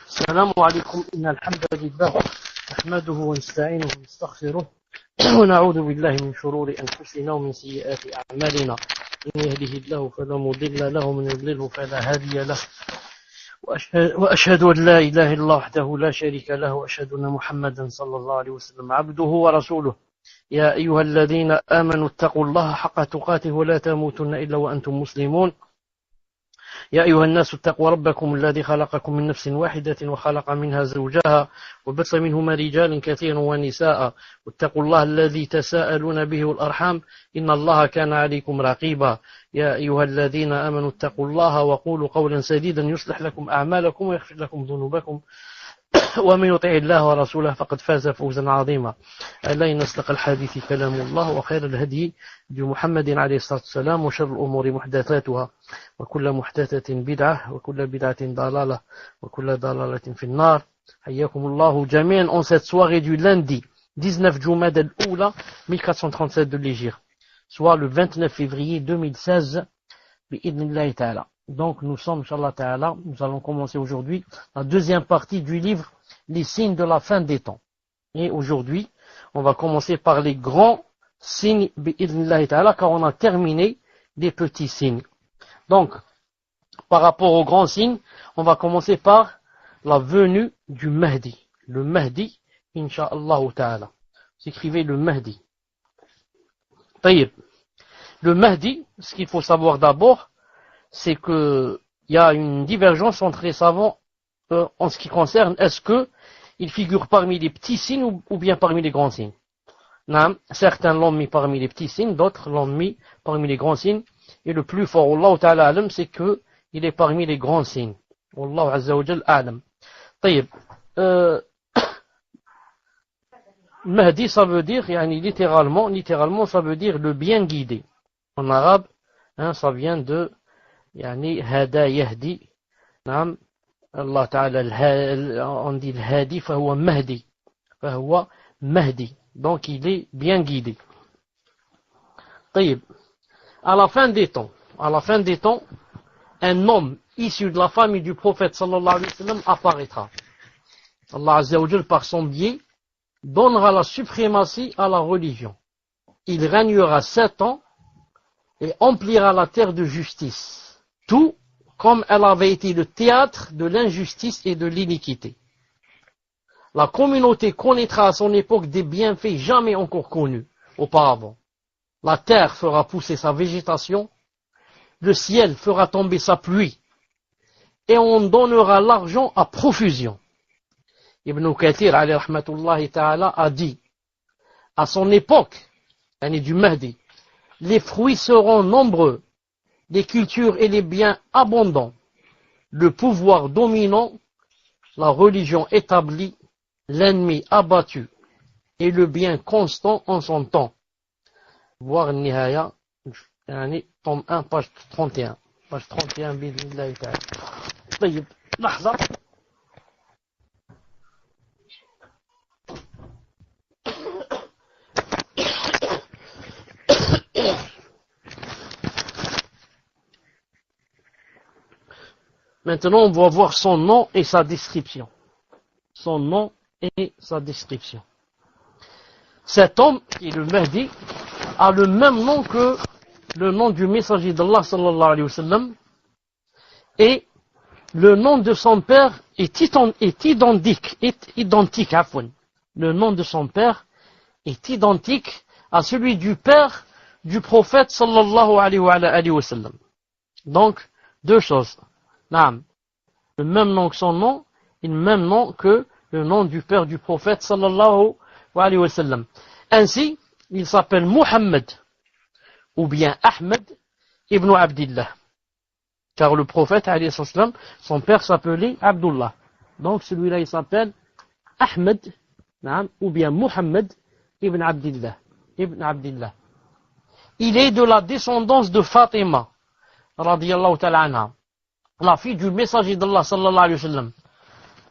السلام عليكم. إن الحمد لله نحمده ونستعينه ونستغفره ونعوذ بالله من شرور أنفسنا ومن سيئات أعمالنا. إن يهده الله فلا مضل له ومن يضلله فلا هادي له. وأشهد أن لا إله إلا الله وحده لا شريك له وأشهد أن محمدا صلى الله عليه وسلم عبده ورسوله. يا أيها الذين آمنوا اتقوا الله حق تقاته ولا تموتن إلا وأنتم مسلمون. يا أيها الناس اتقوا ربكم الذي خلقكم من نفس واحدة وخلق منها زوجها وبث منهما رجالا كثيرا ونساء واتقوا الله الذي تساءلون به والأرحام إن الله كان عليكم رقيبا. يا أيها الذين آمنوا اتقوا الله وقولوا قولا سديدا يصلح لكم أعمالكم ويغفر لكم ذنوبكم ومن يطع الله ورسوله فقد فاز فوزا عظيما. ألا إن أصدق الحديث كلام الله وخير الهدي بمحمد عليه الصلاة والسلام وشر الأمور محدثاتها وكل محدثة بدعة وكل بدعة ضلالة وكل ضلالة في النار. حياكم الله جميعا en cette soirée du lundi 19 Jumada al-Oula 1437 de l'Hégire, soit le 29 février 2016 bi'idnillahi ta'ala. Donc nous sommes, Inch'Allah Ta'ala, nous allons commencer aujourd'hui la deuxième partie du livre Les signes de la fin des temps. Et aujourd'hui, on va commencer par les grands signes bi'idnillahi Ta'ala, car on a terminé les petits signes. Donc, par rapport aux grands signes, on va commencer par la venue du Mahdi. Le Mahdi, Inch'Allah Ta'ala. Vous écrivez le Mahdi. Taïb. Le Mahdi, ce qu'il faut savoir d'abord, c'est que il y a une divergence entre les savants en ce qui concerne est-ce que il figure parmi les petits signes ou bien parmi les grands signes. Certains l'ont mis parmi les petits signes, d'autres l'ont mis parmi les grands signes, et le plus fort, Allah Ta'ala alam, c'est que il est parmi les grands signes. Wallahu Azza wa Jal alam. Taïb. Mahdi, ça veut dire, littéralement, ça veut dire le bien guidé. En arabe, ça vient de يعني هذا يهدي. نعم الله تعالى on dit الهادي فهو مهدي, donc il est bien guidé. طيب. À la fin des temps, un homme issu de la famille du prophète sallallahu alayhi wa sallam apparaîtra. Allah Azza wa Jal, par son biais, donnera la suprématie à la religion. Il régnera 7 ans et emplira la terre de justice, tout comme elle avait été le théâtre de l'injustice et de l'iniquité. La communauté connaîtra à son époque des bienfaits jamais encore connus auparavant. La terre fera pousser sa végétation, le ciel fera tomber sa pluie, et on donnera l'argent à profusion. Ibn Kathir alayhi rahmatullahi ta'ala a dit, à son époque, l'année du Mahdi, les fruits seront nombreux, les cultures et les biens abondants, le pouvoir dominant, la religion établie, l'ennemi abattu et le bien constant en son temps. Voir Nihaya, tome 1, page 31. Page 31, bismillah ta'ala. طيب, لحظة. Maintenant, on va voir son nom et sa description. Son nom et sa description. Cet homme, qui est le Mahdi, a le même nom que le nom du messager d'Allah sallallahu alayhi wa sallam, et le nom de son père est identique. Le nom de son père est identique à celui du père du prophète sallallahu alayhi wa sallam. Donc, deux choses. Le même nom que son nom et le même nom que le nom du père du prophète sallallahu alayhi wa sallam. Ainsi, il s'appelle Muhammad ou bien Ahmed ibn Abdillah. Car le prophète alayhi wa sallam, son père s'appelait Abdullah. Donc celui-là il s'appelle Ahmed ou bien Muhammad ibn Abdillah. Il est de la descendance de Fatima radiyallahu ta'ala anha, la fille du messager d'Allah sallallahu alayhi wa sallam.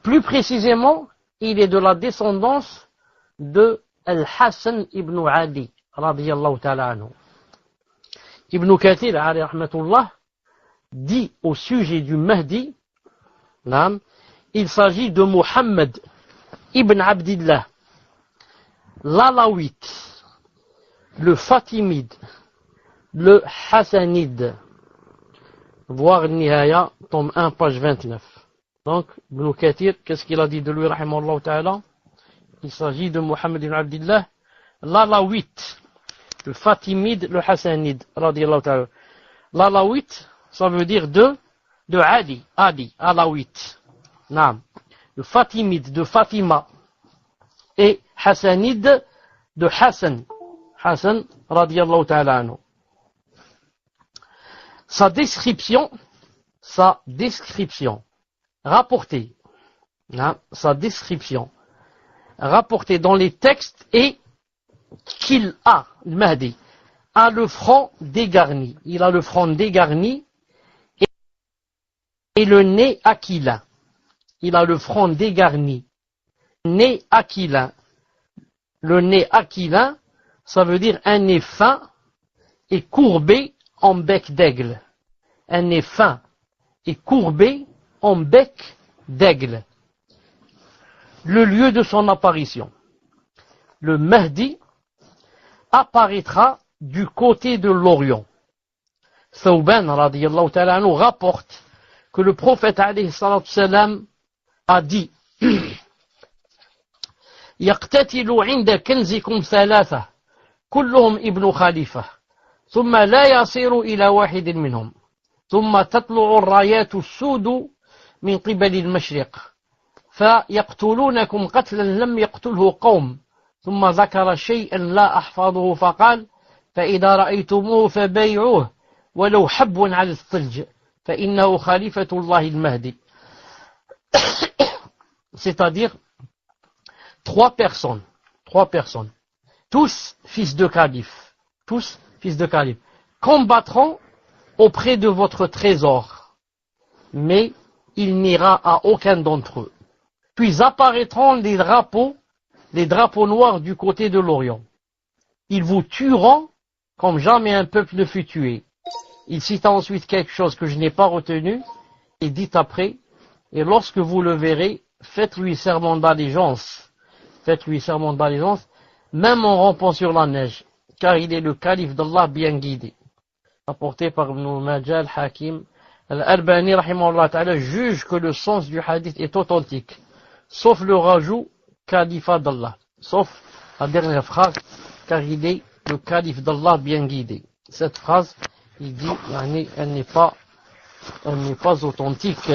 Plus précisément, il est de la descendance de Al-Hassan ibn Ali radiyallahu ta'ala anhu. Ibn Kathir alayhi rahmatullah dit au sujet du Mahdi, il s'agit de Muhammad ibn Abdillah, l'Alawite, le Fatimide, le Hassanide. Voir Nihaya, tome 1, page 29. Donc, Ibn Kathir, qu'est-ce qu'il a dit de lui, rahimahullah ta'ala? Il s'agit de Muhammad ibn Abdillah, l'Alawite, le Fatimide, le Hassanide, radiyallahu ta'ala. L'Alawite, ça veut dire de Ali, Alawite. Naam. Le Fatimide, de Fatima. Et Hassanide, de Hassan, radiyallahu ta'ala anhu. Sa description, rapportée dans les textes est qu'il a, le Mahdi, a le front dégarni. Il a le front dégarni et le nez aquilin. Il a le front dégarni, nez aquilin. Le nez aquilin, ça veut dire un nez fin et courbé en bec d'aigle. Un nez fin et courbé en bec d'aigle. Le lieu de son apparition. Le Mahdi apparaîtra du côté de l'Orient. Thawban radiyallahu ta'ala anhu rapporte que le prophète alayhi salatu salam a dit يقتتل عند كنزكم ثلاثة كلهم ابن خليفة ثم لا يصير إلى واحد منهم ثم تطلع الرايات السود من قبل المشرق فيقتلونكم قتلا لم يقتله قوم ثم ذكر شيئا لا أحفظه فقال فإذا رأيتموه فبايعوه ولو حب على الثلج فإنه خليفة الله المهدي. C'est-à-dire trois personnes, tous fils de calife, combattront auprès de votre trésor, mais il n'ira à aucun d'entre eux. Puis apparaîtront les drapeaux noirs du côté de l'Orient. Ils vous tueront comme jamais un peuple ne fut tué. Il cite ensuite quelque chose que je n'ai pas retenu, et dit après, et lorsque vous le verrez, faites-lui serment d'allégeance, même en rampant sur la neige, car il est le calife d'Allah bien guidé. Rapporté par Ibn Majah al-Hakim, Al-Albani rahimahullah ta'ala juge que le sens du hadith est authentique, sauf le rajout califat d'Allah, sauf la dernière phrase, car il est le calife d'Allah bien guidé. Cette phrase, il dit, elle n'est pas authentique.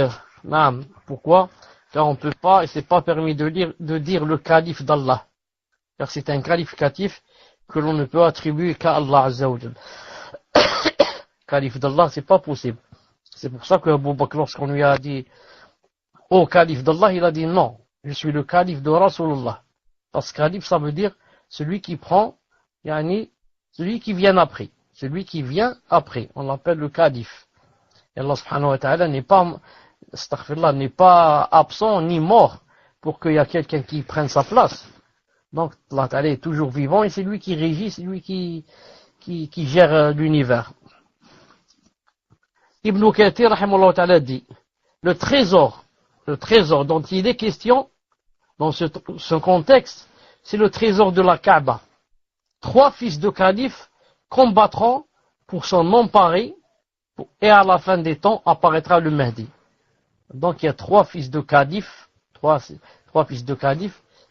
Pourquoi? Car on ne peut pas, et c'est pas permis de dire le calife d'Allah. Car c'est un qualificatif que l'on ne peut attribuer qu'à Allah Azza wa Jal. Calife d'Allah, c'est pas possible. C'est pour ça que Abu Bakr, lorsqu'on lui a dit, oh calife d'Allah, il a dit non, je suis le calife de Rasulullah. Parce que calife, ça veut dire celui qui prend, celui qui vient après. Celui qui vient après, on l'appelle le calife. Et Allah subhanahu wa ta'ala n'est pas absent ni mort pour qu'il y ait quelqu'un qui prenne sa place. Donc Allah ta'ala est toujours vivant et c'est lui qui régit, c'est lui qui gère l'univers. Ibn Kathir rahimahullah ta'ala dit, le trésor dont il est question dans ce contexte, c'est le trésor de la Kaaba. 3 fils de calife combattront pour s'en emparer et à la fin des temps apparaîtra le Mahdi. Donc il y a 3 fils de calife,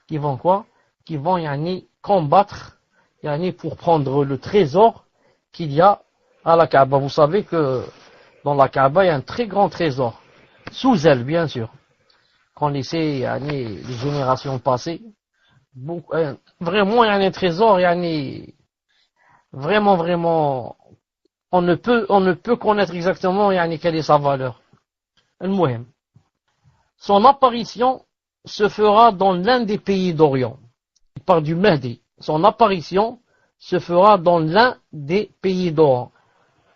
qui vont quoi? Qui vont combattre pour prendre le trésor qu'il y a à la Kaaba. Vous savez que dans la Kaaba il y a un très grand trésor, sous elle bien sûr. Qu'on laissait les générations passées, vraiment il y a un trésor, vraiment, on ne peut connaître exactement quelle est sa valeur. Al-Muhim. Son apparition se fera dans l'un des pays d'Orient. Il parle du Mahdi. Son apparition se fera dans l'un des pays d'Orient.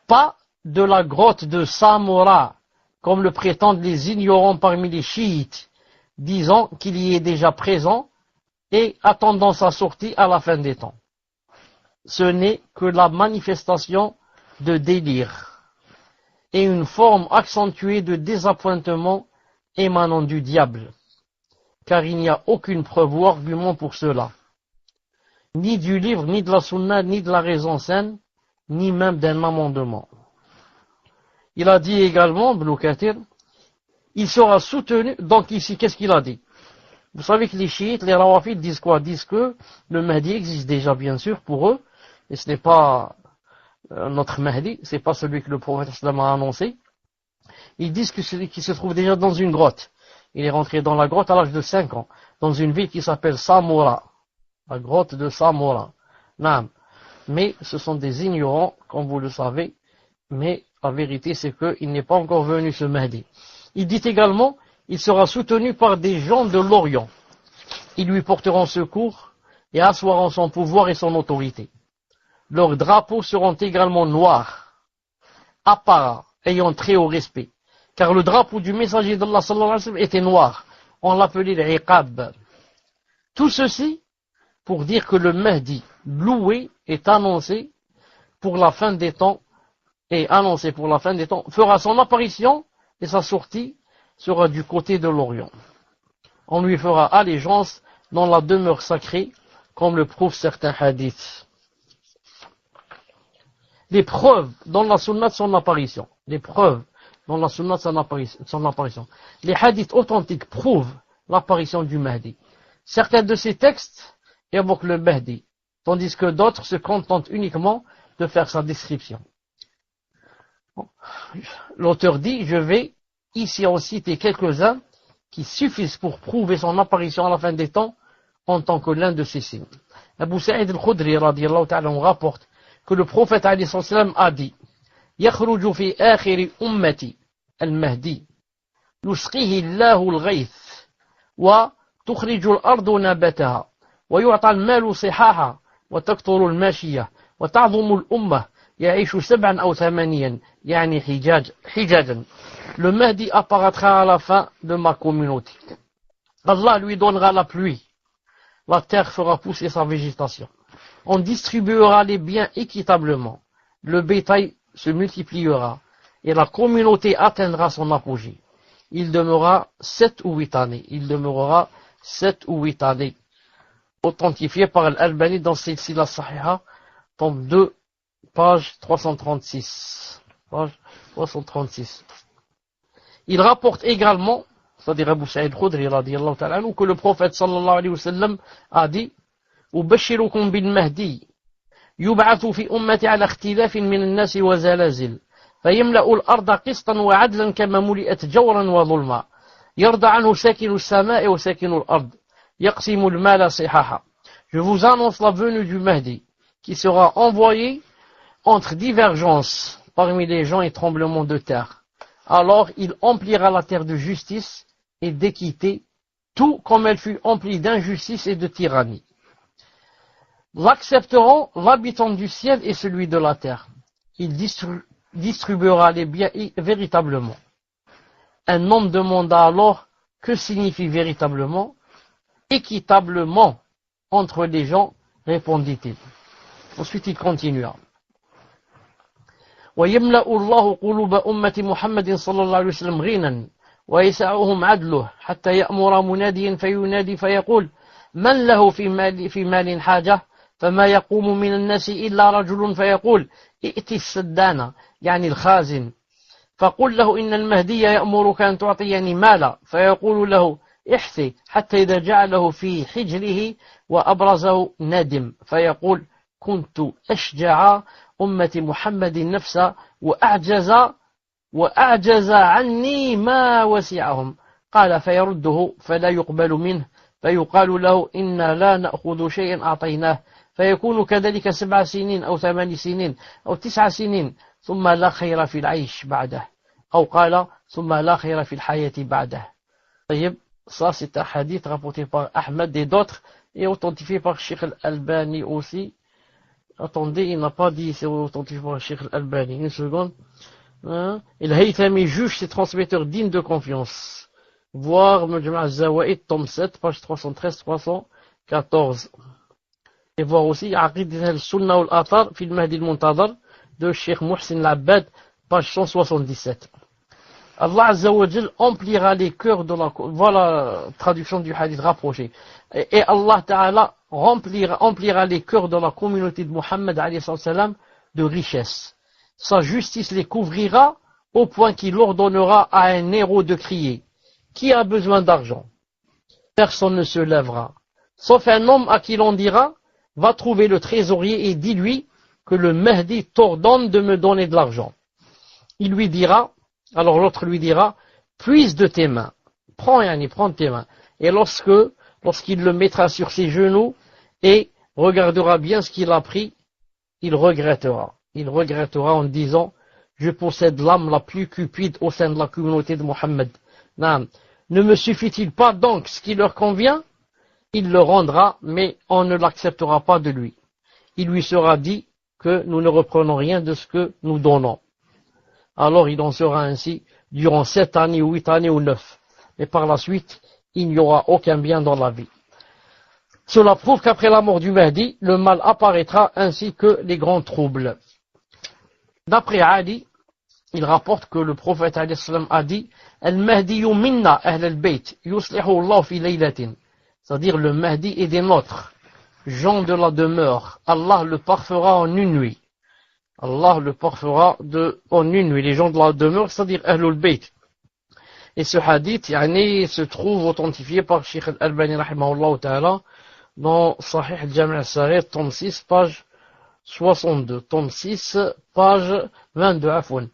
Pas de la grotte de Samura, comme le prétendent les ignorants parmi les chiites, disant qu'il y est déjà présent et attendant sa sortie à la fin des temps. Ce n'est que la manifestation de délire et une forme accentuée de désappointement émanant du diable, car il n'y a aucune preuve ou argument pour cela, ni du livre, ni de la sunna, ni de la raison saine, ni même d'un amendement. Il a dit également, Ibn Kathir, il sera soutenu, donc ici, qu'est-ce qu'il a dit? Vous savez que les chiites, les rawafites disent quoi? Disent que le Mahdi existe déjà, bien sûr, pour eux, et ce n'est pas notre Mahdi, c'est pas celui que le prophète islam a annoncé. Ils disent que celui qui se trouve déjà dans une grotte. Il est rentré dans la grotte à l'âge de 5 ans, dans une ville qui s'appelle Samura, la grotte de Samura. Non. Mais ce sont des ignorants, comme vous le savez, mais la vérité c'est qu'il n'est pas encore venu ce Mahdi. Il dit également, il sera soutenu par des gens de l'Orient. Ils lui porteront secours et asseoiront son pouvoir et son autorité. Leurs drapeaux seront également noirs, apparats, ayant très haut respect. Car le drapeau du messager d'Allah sallallahu alayhi wa sallam était noir. On l'appelait l'iqab. Tout ceci pour dire que le Mahdi, loué, est annoncé pour la fin des temps, fera son apparition et sa sortie sera du côté de l'Orient. On lui fera allégeance dans la demeure sacrée, comme le prouvent certains hadiths. Les preuves dans la sunna de son apparition. Les preuves dans la sunna de son apparition. Les hadiths authentiques prouvent l'apparition du Mahdi. Certains de ces textes évoquent le Mahdi, tandis que d'autres se contentent uniquement de faire sa description. L'auteur dit, je vais ici en citer quelques-uns qui suffisent pour prouver son apparition à la fin des temps en tant que l'un de ces signes. Abu Sa'id al-Khudri radiyallahu ta'ala rapporte que le prophète alayhi salam a dit يخرج في آخر أمتي المهدي يسقيه الله الغيث وتخرج الأرض نباتها ويعطى المال صحاحا وتكثر الماشية وتعظم الأمة يعيش 7 أو 8 يعني حجاجا. Le Mahdi apparaîtra à la fin de ma communauté. Allah lui donnera la pluie. La terre fera pousser sa végétation. On distribuera les biens équitablement. Le bétail se multipliera et la communauté atteindra son apogée. Il demeurera 7 ou 8 années. Authentifié par Al-Albani dans Silsila Sahiha, tome 2, page 336. Il rapporte également, c'est-à-dire Abu Sa'id Khudri radiyallahu ta'ala anhu, que le prophète sallallahu alayhi wa sallam a dit أبشركم بالمهدي يبعث في أمتي على اختلاف من الناس وزلازل فيملأ الأرض قسطا وعدلا كما ملئت جورا وظلما يرضى عنه ساكن السماء وساكن الأرض يقسم المال صحاحا. Je vous annonce la venue du Mahdi qui sera envoyé entre divergences parmi les gens et tremblements de terre. Alors il emplira la terre de justice et d'équité, tout comme elle fut emplie d'injustice et de tyrannie. L'accepteront l'habitant du ciel et celui de la terre. Il distribuera les biens véritablement. Un homme demanda alors que signifie véritablement? Équitablement entre les gens, répondit-il. Ensuite il continua. ويملأ الله قلوب أمة محمد صلى الله عليه وسلم غنى ويسعهم عدله حتى يأمر مناديا فينادي فيقول من له في مال حاجة فما يقوم من الناس إلا رجل فيقول ائت السدانة يعني الخازن فقل له إن المهدي يأمرك أن تعطيني مالا فيقول له احثي حتى إذا جعله في حجره وأبرزه ندم فيقول كنت أشجع أمة محمد نفسا وأعجز عني ما وسعهم قال فيرده فلا يقبل منه فيقال له إنا لا نأخذ شيئا أعطيناه فيكون كذلك 7 سنين أو 8 سنين أو 9 سنين ثم لا خير في العيش بعده أو قال ثم لا خير في الحياة بعده. طيب, ça c'est un hadith rapporté par Ahmed et d'autres et authentifié par Sheikh Al-Albani aussi. Attendez, il n'a pas dit c'est authentifié par Sheikh Al-Albani. Une seconde. Et le Haythami juge ses transmetteurs dignes de confiance. Voir Mujma' al-Zawaid, tome 7, page 313-314. Et voir aussi Aqidah al-Sunnah wal-Athar fi al-Mahdi al-Muntadhar de Sheikh Muhsin al-Abbad, page 177. Allah Azza wa Jal emplira les cœurs de la... Voilà la traduction du hadith rapproché. Et Allah Ta'ala remplira les cœurs de la communauté de Muhammad alayhi salam de richesse. Sa justice les couvrira au point qu'il ordonnera à un héros de crier. Qui a besoin d'argent? Personne ne se lèvera. Sauf un homme à qui l'on dira, va trouver le trésorier et dis-lui que le Mahdi t'ordonne de me donner de l'argent. Il lui dira, alors l'autre lui dira, puise de tes mains. Prends de tes mains. Et lorsqu'il le mettra sur ses genoux et regardera bien ce qu'il a pris, il regrettera. Il regrettera en disant, je possède l'âme la plus cupide au sein de la communauté de Mohammed. Ne me suffit-il pas donc ce qui leur convient? Il le rendra, mais on ne l'acceptera pas de lui. Il lui sera dit que nous ne reprenons rien de ce que nous donnons. Alors il en sera ainsi durant 7 années ou 8 années ou 9. Et par la suite, il n'y aura aucun bien dans la vie. Cela prouve qu'après la mort du Mahdi, le mal apparaîtra ainsi que les grands troubles. D'après Ali, il rapporte que le prophète a dit Al-Mahdi minna ahl al-bayt yuslihu Allah fi laylatin. C'est-à-dire le Mahdi est des nôtres, gens de la demeure. Allah le parfera en une nuit. Allah le parfera en une nuit. Les gens de la demeure, c'est-à-dire Ahlul Bayt. Et ce hadith, se trouve authentifié par Sheikh Al-Albani rahimahullah ta'ala dans Sahih al-Jami' al-Saghir, tome 6, page 62. Tome 6, page 22, afwan.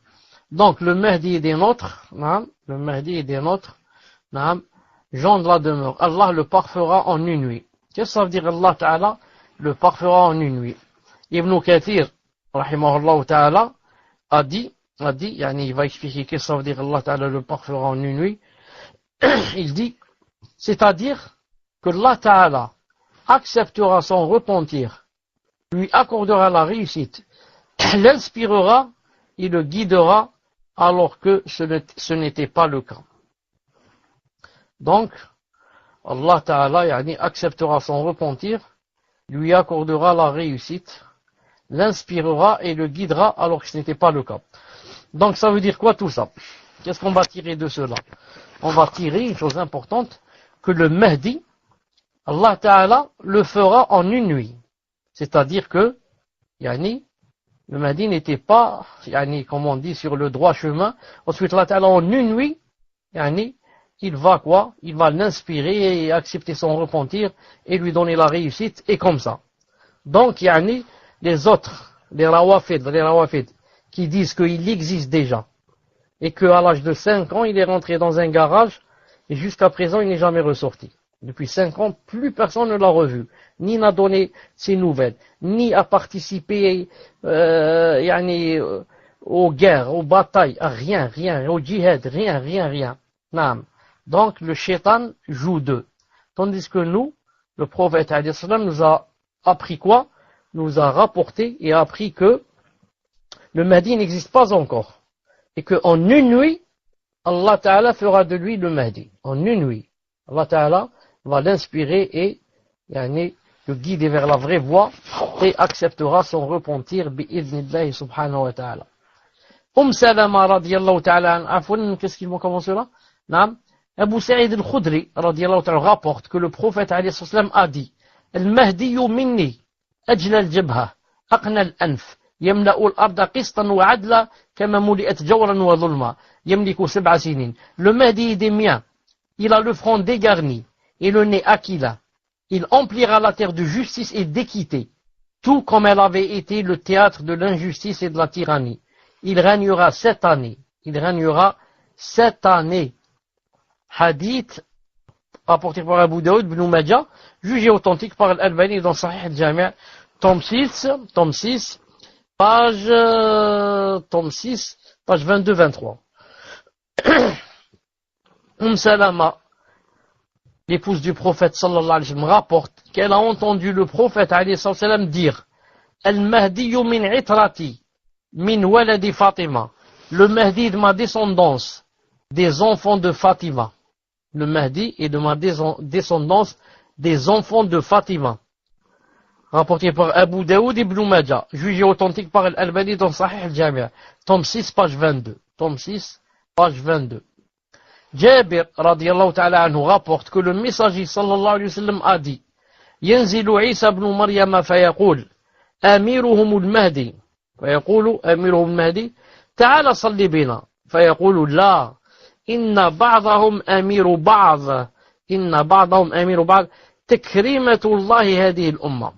Donc le Mahdi est des nôtres, le Mahdi est des nôtres, gens de la demeure. Allah le parfera en une nuit. Qu'est-ce que ça veut dire Allah Ta'ala le parfera en une nuit? Ibn Kathir, rahimahullah Ta'ala, a dit, il va expliquer qu'est-ce que ça veut dire Allah Ta'ala le parfera en une nuit. Il dit, c'est-à-dire que Allah Ta'ala acceptera son repentir, lui accordera la réussite, l'inspirera et le guidera alors que ce n'était pas le cas. Donc, Allah Ta'ala acceptera son repentir, lui accordera la réussite, l'inspirera et le guidera alors que ce n'était pas le cas. Donc ça veut dire quoi tout ça? Qu'est-ce qu'on va tirer de cela? On va tirer une chose importante, que le Mahdi, Allah Ta'ala le fera en une nuit. C'est-à-dire que, le Mahdi n'était pas, comme on dit, sur le droit chemin. Ensuite, Allah Ta'ala en une nuit, il va quoi? Il va l'inspirer et accepter son repentir et lui donner la réussite et comme ça. Donc, les autres, les rawafid, qui disent qu'il existe déjà et qu'à l'âge de 5 ans, il est rentré dans un garage et jusqu'à présent, il n'est jamais ressorti. Depuis 5 ans, plus personne ne l'a revu, ni n'a donné ses nouvelles, ni a participé aux guerres, aux batailles, à rien, au djihad, rien. Naam. Donc le shaitan joue d'eux. Tandis que nous, le prophète nous a appris quoi? Nous a rapporté et appris que le Mahdi n'existe pas encore. Et qu'en une nuit, Allah Ta'ala fera de lui le Mahdi. En une nuit. Allah Ta'ala va l'inspirer et le guider vers la vraie voie et acceptera son repentir bi'idhnillahi subhanahu wa ta'ala. Salama radiyallahu ta'ala qu'est-ce qu'ils vont commencer là? Abu Sa'id al-Khudri radiyallahu ta'ala rapporte que le prophète alayhi salam a dit Al-Mahdi minni ajla al-jabha aqna al-anf yamla'u al-arda qistan wa adla kama muli'at jawran wa dhulma yamliku 7 sinin. Le Mahdi est des miens. Il a le front dégarni et le nez aquila. Il emplira la terre de justice et d'équité, tout comme elle avait été le théâtre de l'injustice et de la tyrannie. Il régnera 7 années. Hadith rapporté par Abu Daoud ibn Majah, jugé authentique par Al-Albani dans Sahih al-Jami', tome 6, page 22-23. Salama, l'épouse du prophète sallallahu alayhi wa sallam, rapporte qu'elle a entendu le prophète alayhi wa sallam dire Al-Mahdi min itrati min waladi Fatima. Le Mahdi de ma descendance, des enfants de Fatima. Le Mahdi est de ma descendance, des enfants de Fatima. Rapporté par Abu Daoud ibn Majah, jugé authentique par Al-Albani dans Sahih al-Jami', tome 6, page 22. Tome 6, page 22. Jabir radiyallahu ta'ala anhu rapporte que le messager sallallahu alayhi wa sallam a dit ينزل عيسى بن مريم فيقول أميرهم المهدي فيقول أميرهم المهدي تعال صل بنا فيقول لا إن بعضهم أمير بعض إن بعضهم أمير بعض تكريمة الله هذه الأمة.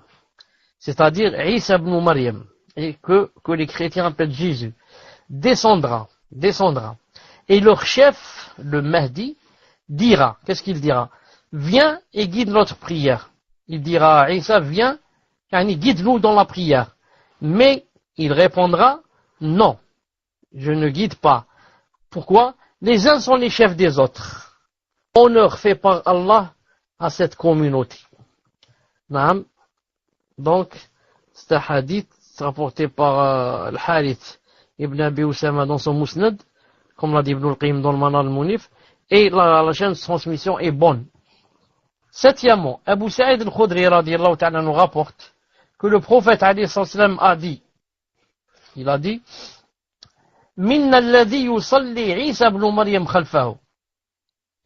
C'est-à-dire Isa ibn Maryam, et que les chrétiens appellent Jésus, descendra. Et leur chef, le Mahdi, dira, qu'est-ce qu'il dira? Viens et guide notre prière. Il dira à Isa, viens, guide-nous dans la prière. Mais il répondra, non, je ne guide pas. Pourquoi? Les uns sont les chefs des autres. Honneur fait par Allah à cette communauté. Naam. Donc, c'est un hadith rapporté par Al-Harith ibn Abi Usama dans son Musnad, comme l'a dit Ibn al-Qayyim dans le Manar al-Munif, et la chaîne de transmission est bonne. Septièmement, Abu Sa'id al-Khudri radiyallahu ta'ala nous rapporte que le prophète alayhi sallam a dit, il a dit, Minna alladhi yusalli Isa ibn Maryam khalfahu.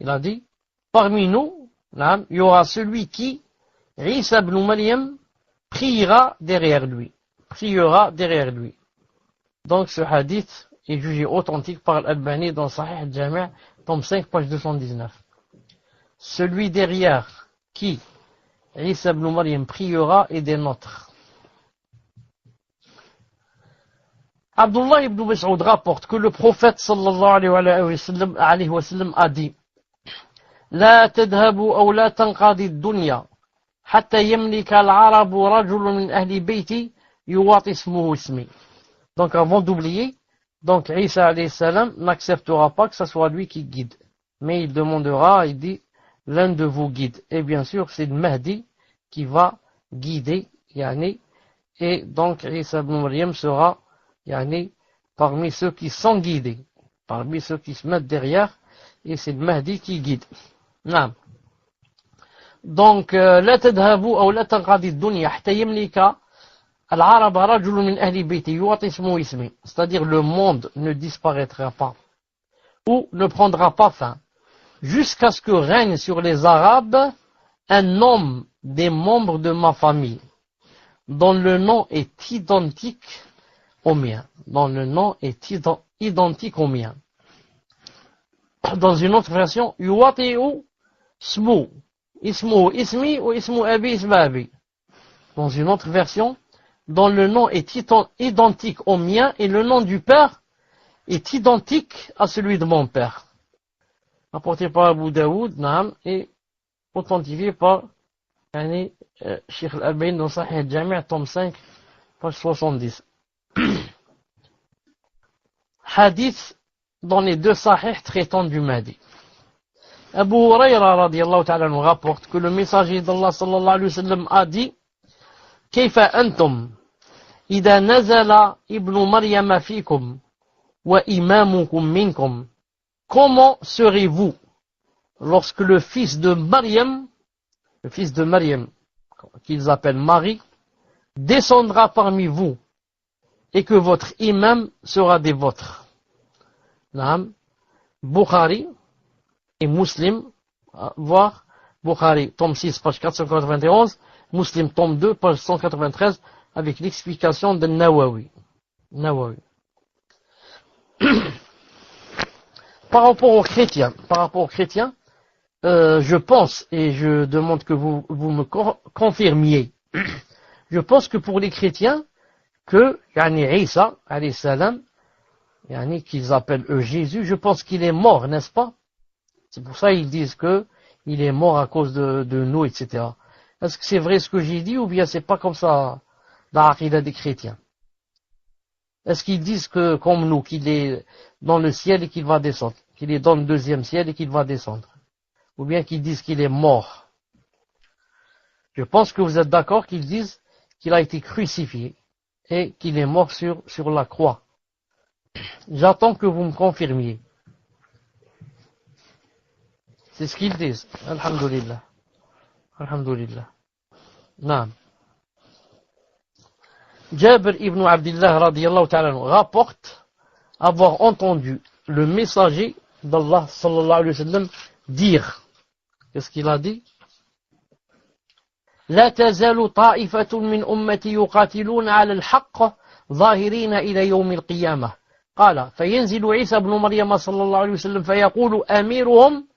Il a dit, parmi nous, il y aura celui qui, Isa ibn Maryam, priera derrière lui. Donc ce hadith est jugé authentique par Al-Albani dans Sahih al-Jami', tome 5, page 219. Celui derrière qui, Isa ibn Maryam, priera est des nôtres. Abdullah ibn Mas'ud rapporte que le prophète sallallahu alayhi wa sallam a dit لا تذهبوا أو لا تنقضي الدنيا حتى يملك العرب رجل من أهل بيتي يواطي اسمه اسمي. Donc avant d'oublier, donc Isa alayhi salam n'acceptera pas que ce soit lui qui guide, mais il demandera, il dit l'un de vous guide. Et bien sûr c'est le Mahdi qui va guider, et donc Isa ibn Maryam sera parmi ceux qui sont guidés, parmi ceux qui se mettent derrière, et c'est le Mahdi qui guide. Non. Donc, لا تذهبوا أو لا تنقضي الدنيا حتى يملك العرب رجل من أهل بيتي يعطي اسمه اسمي. C'est-à-dire le monde ne disparaîtra pas ou ne prendra pas fin jusqu'à ce que règne sur les Arabes un homme des membres de ma famille dont le nom est identique au mien. Dans identique au mien. Dans une autre version, yuwati'u ismu, ismi ou ismu abi isma abi. Dans une autre version, dont le nom est identique au mien et le nom du père est identique à celui de mon père. Rapporté par Abu Daoud, et authentifié par Sheikh Al-Albani dans Sahih al-Jami', tome 5, page 70. Hadith dans les deux sahih traitant du Mahdi. Abu Hurayra radiyallahu ta'ala nous rapporte que le messager d'Allah sallallahu alayhi wa sallam a dit كيف أنتم إذا نزل ابن مريم فيكم وإمامكم منكم. Comment serez-vous lorsque le fils de Maryam, qu'ils appellent Marie, descendra parmi vous et que votre imam sera des vôtres. Bukhari et Muslim, voir Bukhari, tome 6, page 491, Muslim, tome 2, page 193, avec l'explication de Nawawi. Par rapport aux chrétiens, je pense, et je demande que vous me confirmiez, je pense que pour les chrétiens, que Isa, alayhi salam, qu'ils appellent eux Jésus, je pense qu'il est mort, n'est-ce pas? C'est pour ça qu'ils disent que il est mort à cause de nous, etc. Est-ce que c'est vrai ce que j'ai dit ou bien c'est pas comme ça la aqida des chrétiens? Est-ce qu'ils disent que, comme nous, qu'il est dans le ciel et qu'il va descendre, qu'il est dans le deuxième ciel et qu'il va descendre? Ou bien qu'ils disent qu'il est mort? Je pense que vous êtes d'accord qu'ils disent qu'il a été crucifié et qu'il est mort sur la croix. J'attends que vous me confirmiez. C'est ce qu'ils disent. Alhamdulillah. Alhamdulillah. Naam. Jabir ibn Abdullah radiyallahu ta'ala rapporte avoir entendu le messager d'Allah sallallahu alayhi wa sallam dire. Qu'est-ce qu'il a dit? لا تزال طائفة من أمتي يقاتلون على الحق ظاهرين إلى يوم القيامة قال فينزل عيسى بن مريم صلى الله عليه وسلم فيقول أميرهم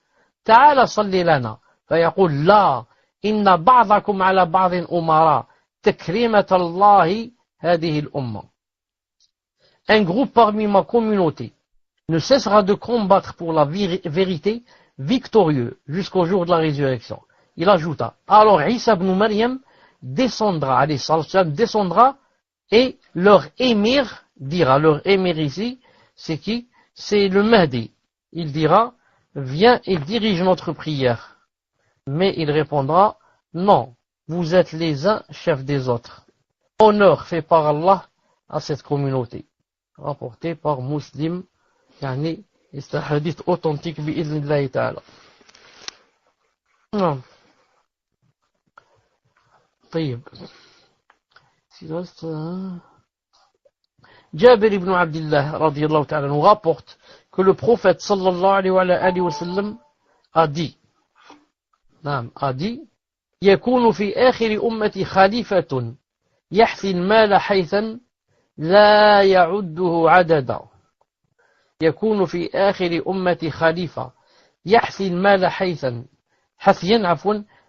تعال صل لنا فيقول لا إن بعضكم على بعض أمراء تكريمة الله هذه الأمة. Un groupe parmi ma communauté ne cessera de combattre pour la vérité victorieux jusqu'au jour de la résurrection. Il ajouta, alors Isa ibn Maryam descendra et leur émir dira, leur émir ici, c'est qui? C'est le Mahdi. Il dira, viens et dirige notre prière. Mais il répondra, non, vous êtes les uns chefs des autres. Honneur fait par Allah à cette communauté. Rapporté par Muslim, yani, c'est un hadith authentique bi'idhnillahi ta'ala. Non. طيب. Jabir ibn Abdullah radiyallahu ta'ala nous rapporte que le prophète sallallahu alayhi wa sallam a dit, يكون في آخر أمتي خليفة يحثي المال حيثا لا يعده عددا. يكون في آخر أمتي خليفة يحثي المال حيثا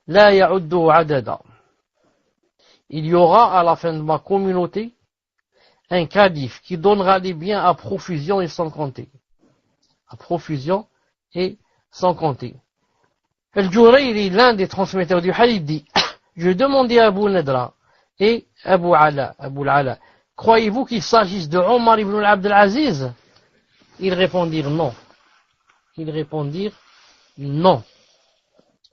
لا يعده عددا. Il y aura à la fin de ma communauté un calife qui donnera les biens à profusion et sans compter. À profusion et sans compter. Al-Jurayri, l'un des transmetteurs du hadith, dit, je demandais à Abu Nadra et Abu al-Ala, croyez-vous qu'il s'agisse de Omar ibn Abdelaziz? Ils répondirent non.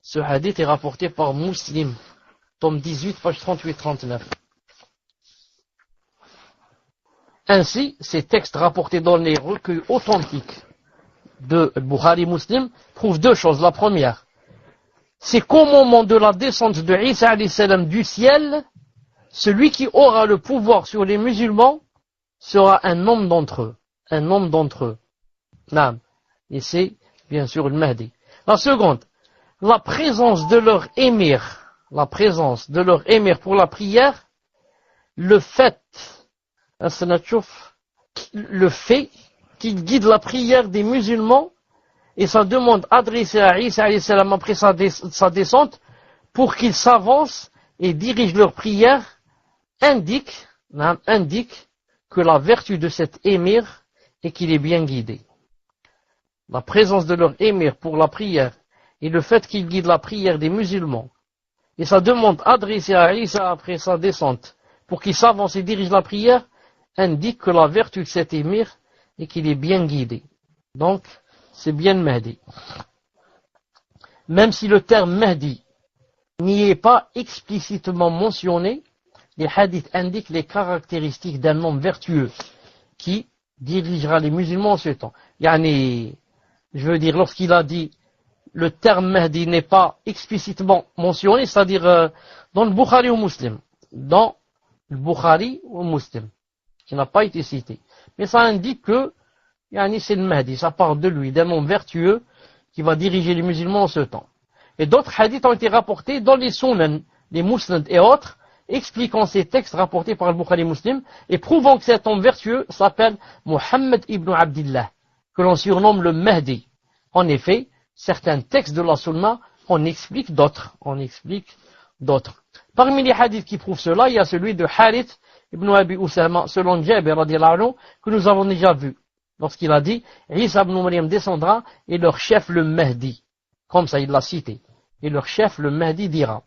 Ce hadith est rapporté par Muslim, tome 18, page 38-39. Ainsi, ces textes rapportés dans les recueils authentiques de Bukhari Muslim prouvent deux choses. La première, c'est qu'au moment de la descente de Isa alayhi salam du ciel, celui qui aura le pouvoir sur les musulmans sera un homme d'entre eux. Et c'est bien sûr le Mahdi. La seconde, la présence de leur émir pour la prière, le fait qu'il guide la prière des musulmans et sa demande adressée à Isa alayhi salam après sa descente pour qu'ils s'avancent et dirigent leur prière indique que la vertu de cet émir est qu'il est bien guidé. La présence de leur émir pour la prière et le fait qu'il guide la prière des musulmans et sa demande adressée à Isa après sa descente pour qu'il s'avance et dirige la prière indique que la vertu de cet émir est qu'il est bien guidé. Donc, c'est bien le Mahdi. Même si le terme Mahdi n'y est pas explicitement mentionné, les hadiths indiquent les caractéristiques d'un homme vertueux qui dirigera les musulmans en ce temps. Je veux dire, lorsqu'il a dit le terme Mahdi n'est pas explicitement mentionné, c'est-à-dire dans le Bukhari ou Muslim. Dans le Bukhari ou Muslim, qui n'a pas été cité. Mais ça indique que c'est le Mahdi, ça parle de lui, d'un homme vertueux qui va diriger les musulmans en ce temps. Et d'autres hadiths ont été rapportés dans les Sunan, les Musnad et autres, expliquant ces textes rapportés par le Bukhari Muslim et prouvant que cet homme vertueux s'appelle Muhammad ibn Abdillah, que l'on surnomme le Mahdi. En effet, certains textes de la Sunna en expliquent d'autres. Parmi les hadiths qui prouvent cela, il y a celui de Harith ibn Abi Usama, selon Jabir radiyallahu anhu, que nous avons déjà vu, lorsqu'il a dit, Isa ibn Maryam descendra et leur chef le Mahdi. Comme ça, il l'a cité. Et leur chef le Mahdi dira.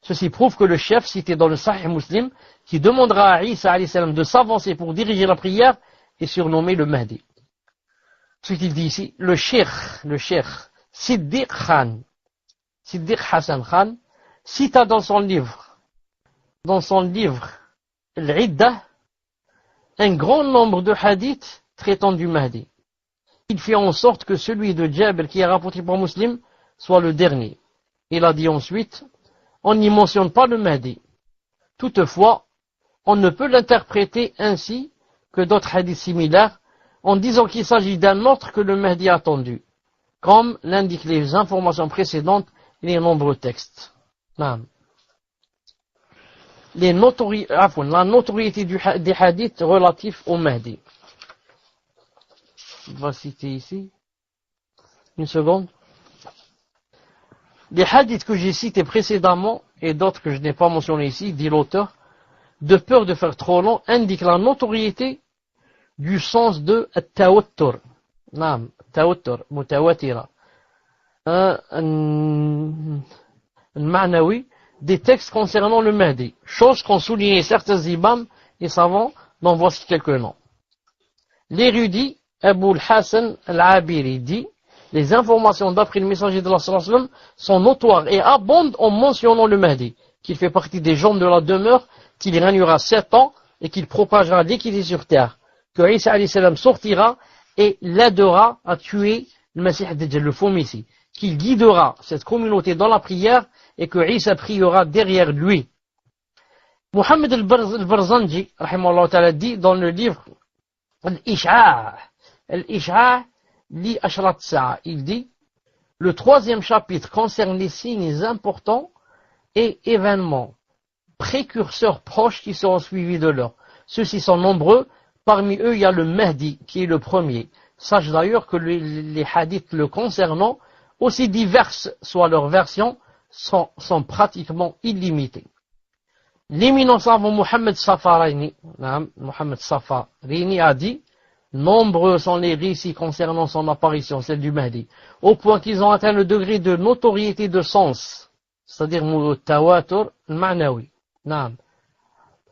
Ceci prouve que le chef cité dans le Sahih Muslim, qui demandera à Isa alayhi salam de s'avancer pour diriger la prière, est surnommé le Mahdi. Ensuite, il dit ici, le cheikh Siddiq Hassan Khan, cita dans son livre Al-Iddah, un grand nombre de hadiths traitant du Mahdi. Il fait en sorte que celui de Jabir qui est rapporté par Muslim soit le dernier. Il a dit ensuite, on n'y mentionne pas le Mahdi. Toutefois, on ne peut l'interpréter ainsi que d'autres hadiths similaires en disant qu'il s'agit d'un autre que le Mahdi attendu, comme l'indiquent les informations précédentes et les nombreux textes. Non. La notoriété des hadiths relatifs au Mahdi. On va citer ici. Une seconde. Les hadiths que j'ai cités précédemment et d'autres que je n'ai pas mentionnés ici, dit l'auteur, de peur de faire trop long, indiquent la notoriété du sens de tawattur. Naam, tawattur, mutawatira. Ma'nawi, des textes concernant le Mahdi, chose qu'ont souligné certains imams et savants, dont voici quelques noms. L'érudit Abu al-Hassan al-Abiri dit: les informations d'après le messager de Allah sont notoires et abondent en mentionnant le Mahdi, qu'il fait partie des gens de la demeure, qu'il régnera 7 ans et qu'il propagera l'équité sur terre, que Isa alayhi salam sortira et l'aidera à tuer le Messie Dajjal, le faux Messie, qu'il guidera cette communauté dans la prière et que Isa priera derrière lui. Mohammed al-Barzanji, rahimahullah ta'ala, dit dans le livre Al-Ish'a' li Ashrat Sa'a, il dit: le 3e chapitre concerne les signes importants et événements précurseurs proches qui seront suivis de l'heure. Ceux-ci sont nombreux, parmi eux il y a le Mahdi qui est le premier. Sache d'ailleurs que les hadiths le concernant, aussi diverses soient leurs versions, sont pratiquement illimités. L'éminent savant Mohammed Safarini a dit: nombreux sont les récits concernant son apparition, celle du Mahdi, au point qu'ils ont atteint le degré de notoriété de sens, c'est-à-dire tawatur ma'nawi.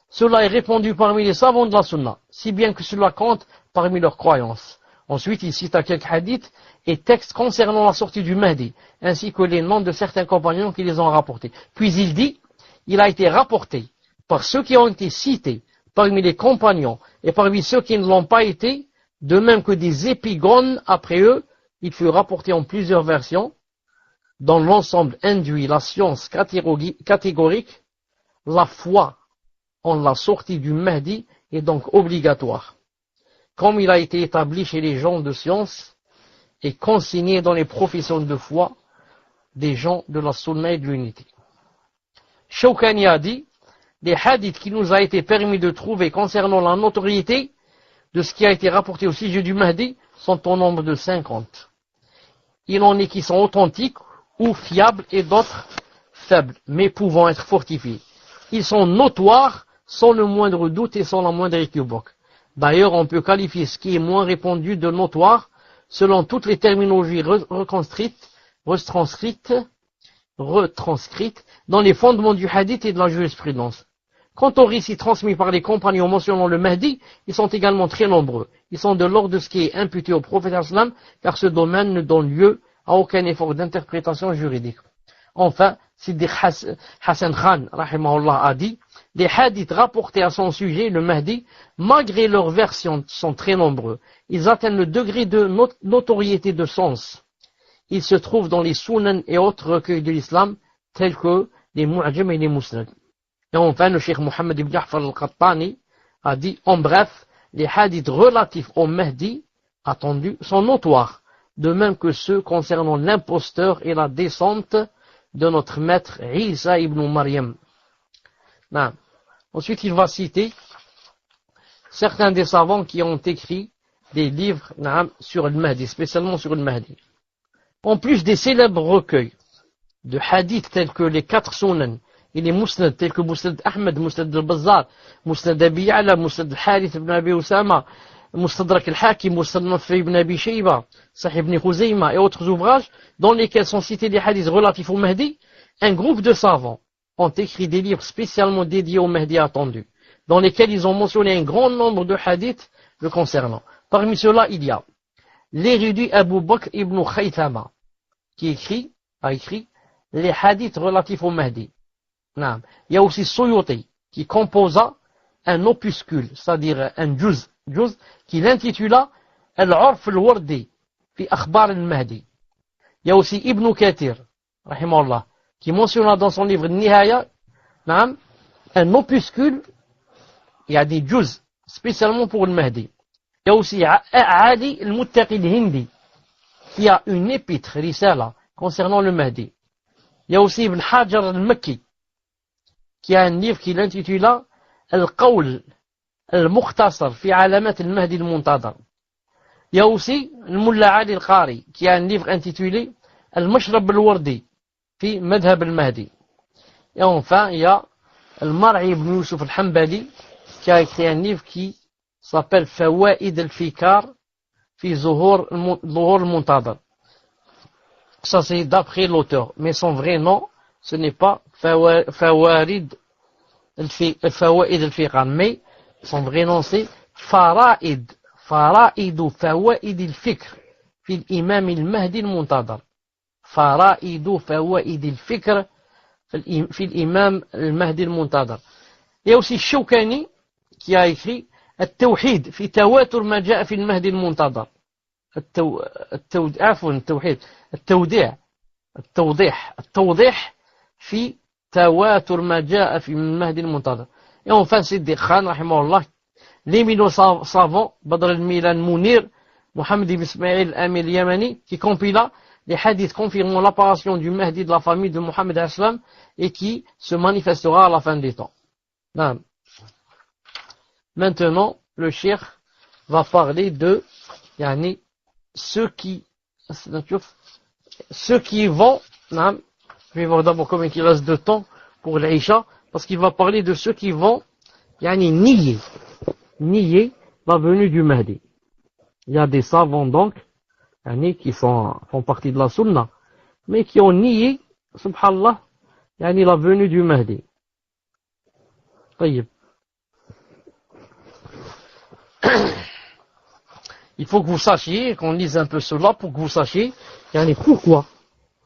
Cela est répandu parmi les savants de la Sunna, si bien que cela compte parmi leurs croyances. Ensuite, il cite quelques hadiths et textes concernant la sortie du Mahdi, ainsi que les noms de certains compagnons qui les ont rapportés. Puis il dit: il a été rapporté par ceux qui ont été cités parmi les compagnons et parmi ceux qui ne l'ont pas été, de même que des épigones après eux, il fut rapporté en plusieurs versions, dans l'ensemble induit la science catégorique, la foi en la sortie du Mahdi est donc obligatoire, comme il a été établi chez les gens de science et consigné dans les professions de foi des gens de la Sunna et de l'unité. Shawkani a dit: les hadiths qui nous a été permis de trouver concernant la notoriété de ce qui a été rapporté au sujet du Mahdi sont au nombre de 50. Il en est qui sont authentiques ou fiables et d'autres faibles, mais pouvant être fortifiés. Ils sont notoires sans le moindre doute et sans la moindre équivoque. D'ailleurs, on peut qualifier ce qui est moins répandu de notoire selon toutes les terminologies retranscrites dans les fondements du hadith et de la jurisprudence. Quant aux récits transmis par les compagnons mentionnant le Mahdi, ils sont également très nombreux. Ils sont de l'ordre de ce qui est imputé au prophète sallam, car ce domaine ne donne lieu à aucun effort d'interprétation juridique. Enfin, Siddiq Hassan Khan, rahimahullah, a dit: les hadiths rapportés à son sujet, le Mahdi, malgré leurs versions, sont très nombreux. Ils atteignent le degré de notoriété de sens. Ils se trouvent dans les Sunan et autres recueils de l'islam, tels que les Mu'jam et les Musnad. Et enfin, le cheikh Mohammed ibn Ja'far al-Qattani a dit: en bref, les hadiths relatifs au Mahdi attendus sont notoires, de même que ceux concernant l'imposteur et la descente de notre maître Isa ibn Maryam. Ensuite, il va citer certains des savants qui ont écrit des livres sur le Mahdi, spécialement sur le Mahdi. En plus des célèbres recueils de hadiths tels que les 4 Sunan et les Musnad tels que Musnad Ahmed, Musnad al-Bazzar, Musnad Abi Ya'la, Musnad al-Harith ibn Abi Usama, Mustadrak al-Hakim, Musnad ibn Abi Shayba, Sahih ibn Khuzayma et autres ouvrages dans lesquels sont cités des hadiths relatifs au Mahdi, un groupe de savants ont écrit des livres spécialement dédiés au Mahdi attendu, dans lesquels ils ont mentionné un grand nombre de hadiths le concernant. Parmi ceux-là, il y a l'érudit Abu Bakr ibn Khaythama, qui a écrit les hadiths relatifs au Mahdi. Il y a aussi Suyuti, qui composa un opuscule, c'est-à-dire un juz, qui l'intitula Al-Urf al-Wardi fi Akhbar al-Mahdi. Il y a aussi Ibn Kathir, rahimahullah, qui mentionna dans son livre Nihaya, un opuscule, il y a des juz spécialement pour le Mahdi. Il y a aussi Ali al-Muttaqi al-Hindi, qui a une épître, risala, concernant le Mahdi. Il y a aussi Ibn Hajar al-Makki, qui a un livre qui l'intitula Al-Qawl al-Mukhtasar fi alamat al-Mahdi al-Muntadar. Il y a aussi le Mullah Ali al-Qari, qui a un livre intitulé Al-Mashrab al-Wardi fi Madhab al-Mahdi. Et enfin, il y a Al-Mar'i ibn Yusuf al-Hanbali, qui a écrit un livre qui s'appelle Fawaid al-Fikar fi Zuhur al-Muntadar. Ça c'est d'après l'auteur, mais son vrai nom, ce n'est pas Fawaid al-Fikar, mais son vrai nom c'est Fara'id Fawaid al-Fikr fi l'imam al-Mahdi al-Muntadar. Fara'id Fawaid al-Fikr fi l'imam al-Mahdi al-Muntadar. Il y a aussi Shawkani qui a écrit التوحيد في تواتر ما جاء في المهدي المنتظر. التوضيح في تواتر ما جاء في المهدي المنتظر. Et enfin Siddiq Khan rahimahullah, l'éminent savant Badr al-Milan Mounir, Mohamed ibn Ismail al-Amil Yamani, qui compila les hadiths confirmant l'apparition du Mahdi de la famille de Mohammed al-Islam et qui se manifestera à la fin des temps. Non. Maintenant, le cheikh va parler de ceux qui vont, je vais voir d'abord combien il reste de temps pour l'Aïcha, parce qu'il va parler de ceux qui vont nier la venue du Mahdi. Il y a des savants donc, qui font partie de la Sunna, mais qui ont nié, subhanallah, la venue du Mahdi. طيب. Il faut que vous sachiez, qu'on lise un peu cela pour que vous sachiez, pourquoi.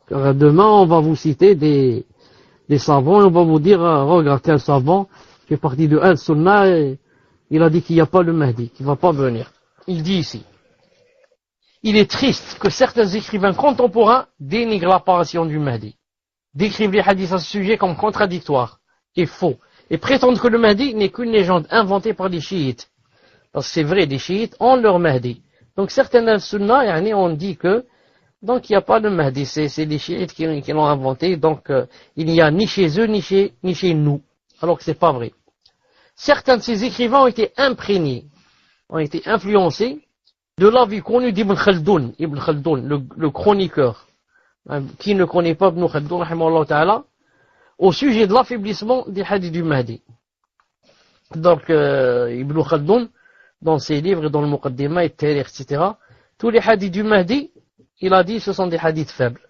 Car demain, on va vous citer des savants et on va vous dire, regarde, tel savant fait partie de Al-Sunnah et il a dit qu'il n'y a pas le Mahdi, qu'il ne va pas venir. Il dit ici, il est triste que certains écrivains contemporains dénigrent l'apparition du Mahdi, décrivent les hadiths à ce sujet comme contradictoires et faux, et prétendent que le Mahdi n'est qu'une légende inventée par les chiites. Parce que c'est vrai, les chiites ont leur Mahdi. Donc certains al-Sunnah, on dit que, donc il n'y a pas de Mahdi, c'est les chiites qui l'ont inventé, donc il n'y a ni chez eux, ni chez nous. Alors que c'est pas vrai. Certains de ces écrivains ont été imprégnés, ont été influencés de la vie connue d'Ibn Khaldoun, le chroniqueur. Qui ne connaît pas Ibn Khaldoun, rahimahullah ta'ala, au sujet de l'affaiblissement des hadiths du Mahdi. Donc, Ibn Khaldoun, dans ses livres et dans le Muqaddimah et Tarikh, etc., tous les hadiths du Mahdi, il a dit ce sont des hadiths faibles.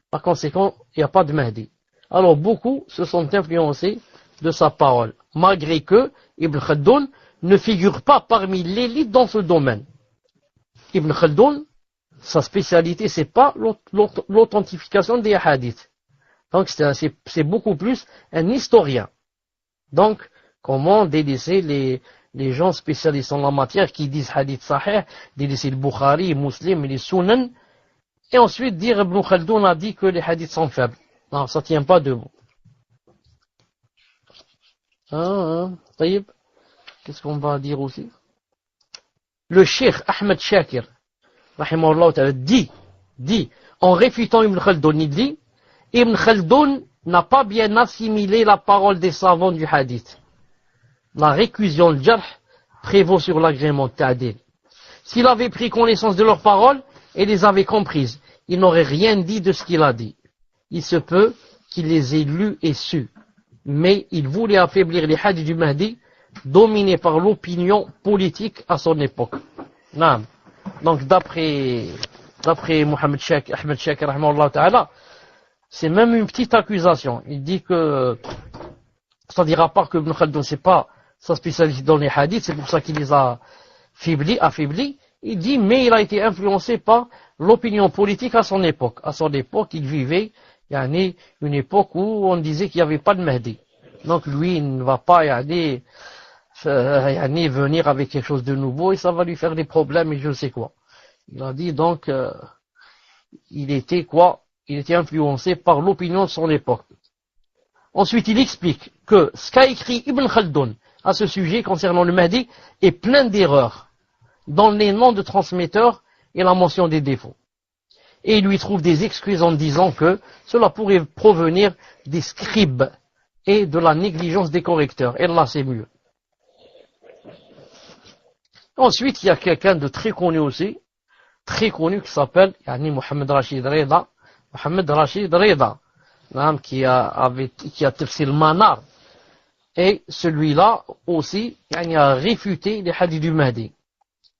Par conséquent, il n'y a pas de Mahdi. Alors beaucoup se sont influencés de sa parole, malgré que Ibn Khaldoun ne figure pas parmi l'élite dans ce domaine. Ibn Khaldoun, sa spécialité, c'est pas l'authentification des hadiths. Donc c'est beaucoup plus un historien. Donc, comment délaisser les gens spécialistes en la matière qui disent hadith sahih, délaisser le Bukhari, Muslim et les Sunan, et ensuite dire Ibn Khaldoun a dit que les hadiths sont faibles. Non, ça tient pas debout. Taïb. Qu'est-ce qu'on va dire aussi? Le Cheikh Ahmed Shakir, rahimahullah ta'ala, dit, en réfutant Ibn Khaldoun, il dit, Ibn Khaldoun n'a pas bien assimilé la parole des savants du hadith. La récusion, le jarh, prévaut sur l'agrément ta'dil. S'il avait pris connaissance de leurs paroles et les avait comprises, il n'aurait rien dit de ce qu'il a dit. Il se peut qu'il les ait lus et su. Mais il voulait affaiblir les hadiths du Mahdi, dominés par l'opinion politique à son époque. Naam. Donc d'après Mohamed Shakir, Ahmed Shakir, rahimahullah ta'ala, c'est même une petite accusation. Il dit que, c'est-à-dire à part que Ibn Khaldoun, c'est pas sa spécialité dans les hadiths, c'est pour ça qu'il les a affaiblis. Il dit, mais il a été influencé par l'opinion politique à son époque. À son époque, il vivait, une époque où on disait qu'il n'y avait pas de Mahdi. Donc lui, il ne va pas venir avec quelque chose de nouveau et ça va lui faire des problèmes et je ne sais quoi. Il a dit donc, il était influencé par l'opinion de son époque. Ensuite, il explique que ce qu'a écrit Ibn Khaldoun à ce sujet concernant le Mahdi est plein d'erreurs donne les noms de transmetteurs et la mention des défauts. Et il lui trouve des excuses en disant que cela pourrait provenir des scribes et de la négligence des correcteurs. Et là, c'est mieux. Ensuite, il y a quelqu'un de très connu aussi, très connu qui s'appelle Mohamed Rashid Reda. Mohamed Rashid Reda, qui a tafsir le Manar. Et celui-là aussi, a réfuté les hadiths du Mahdi.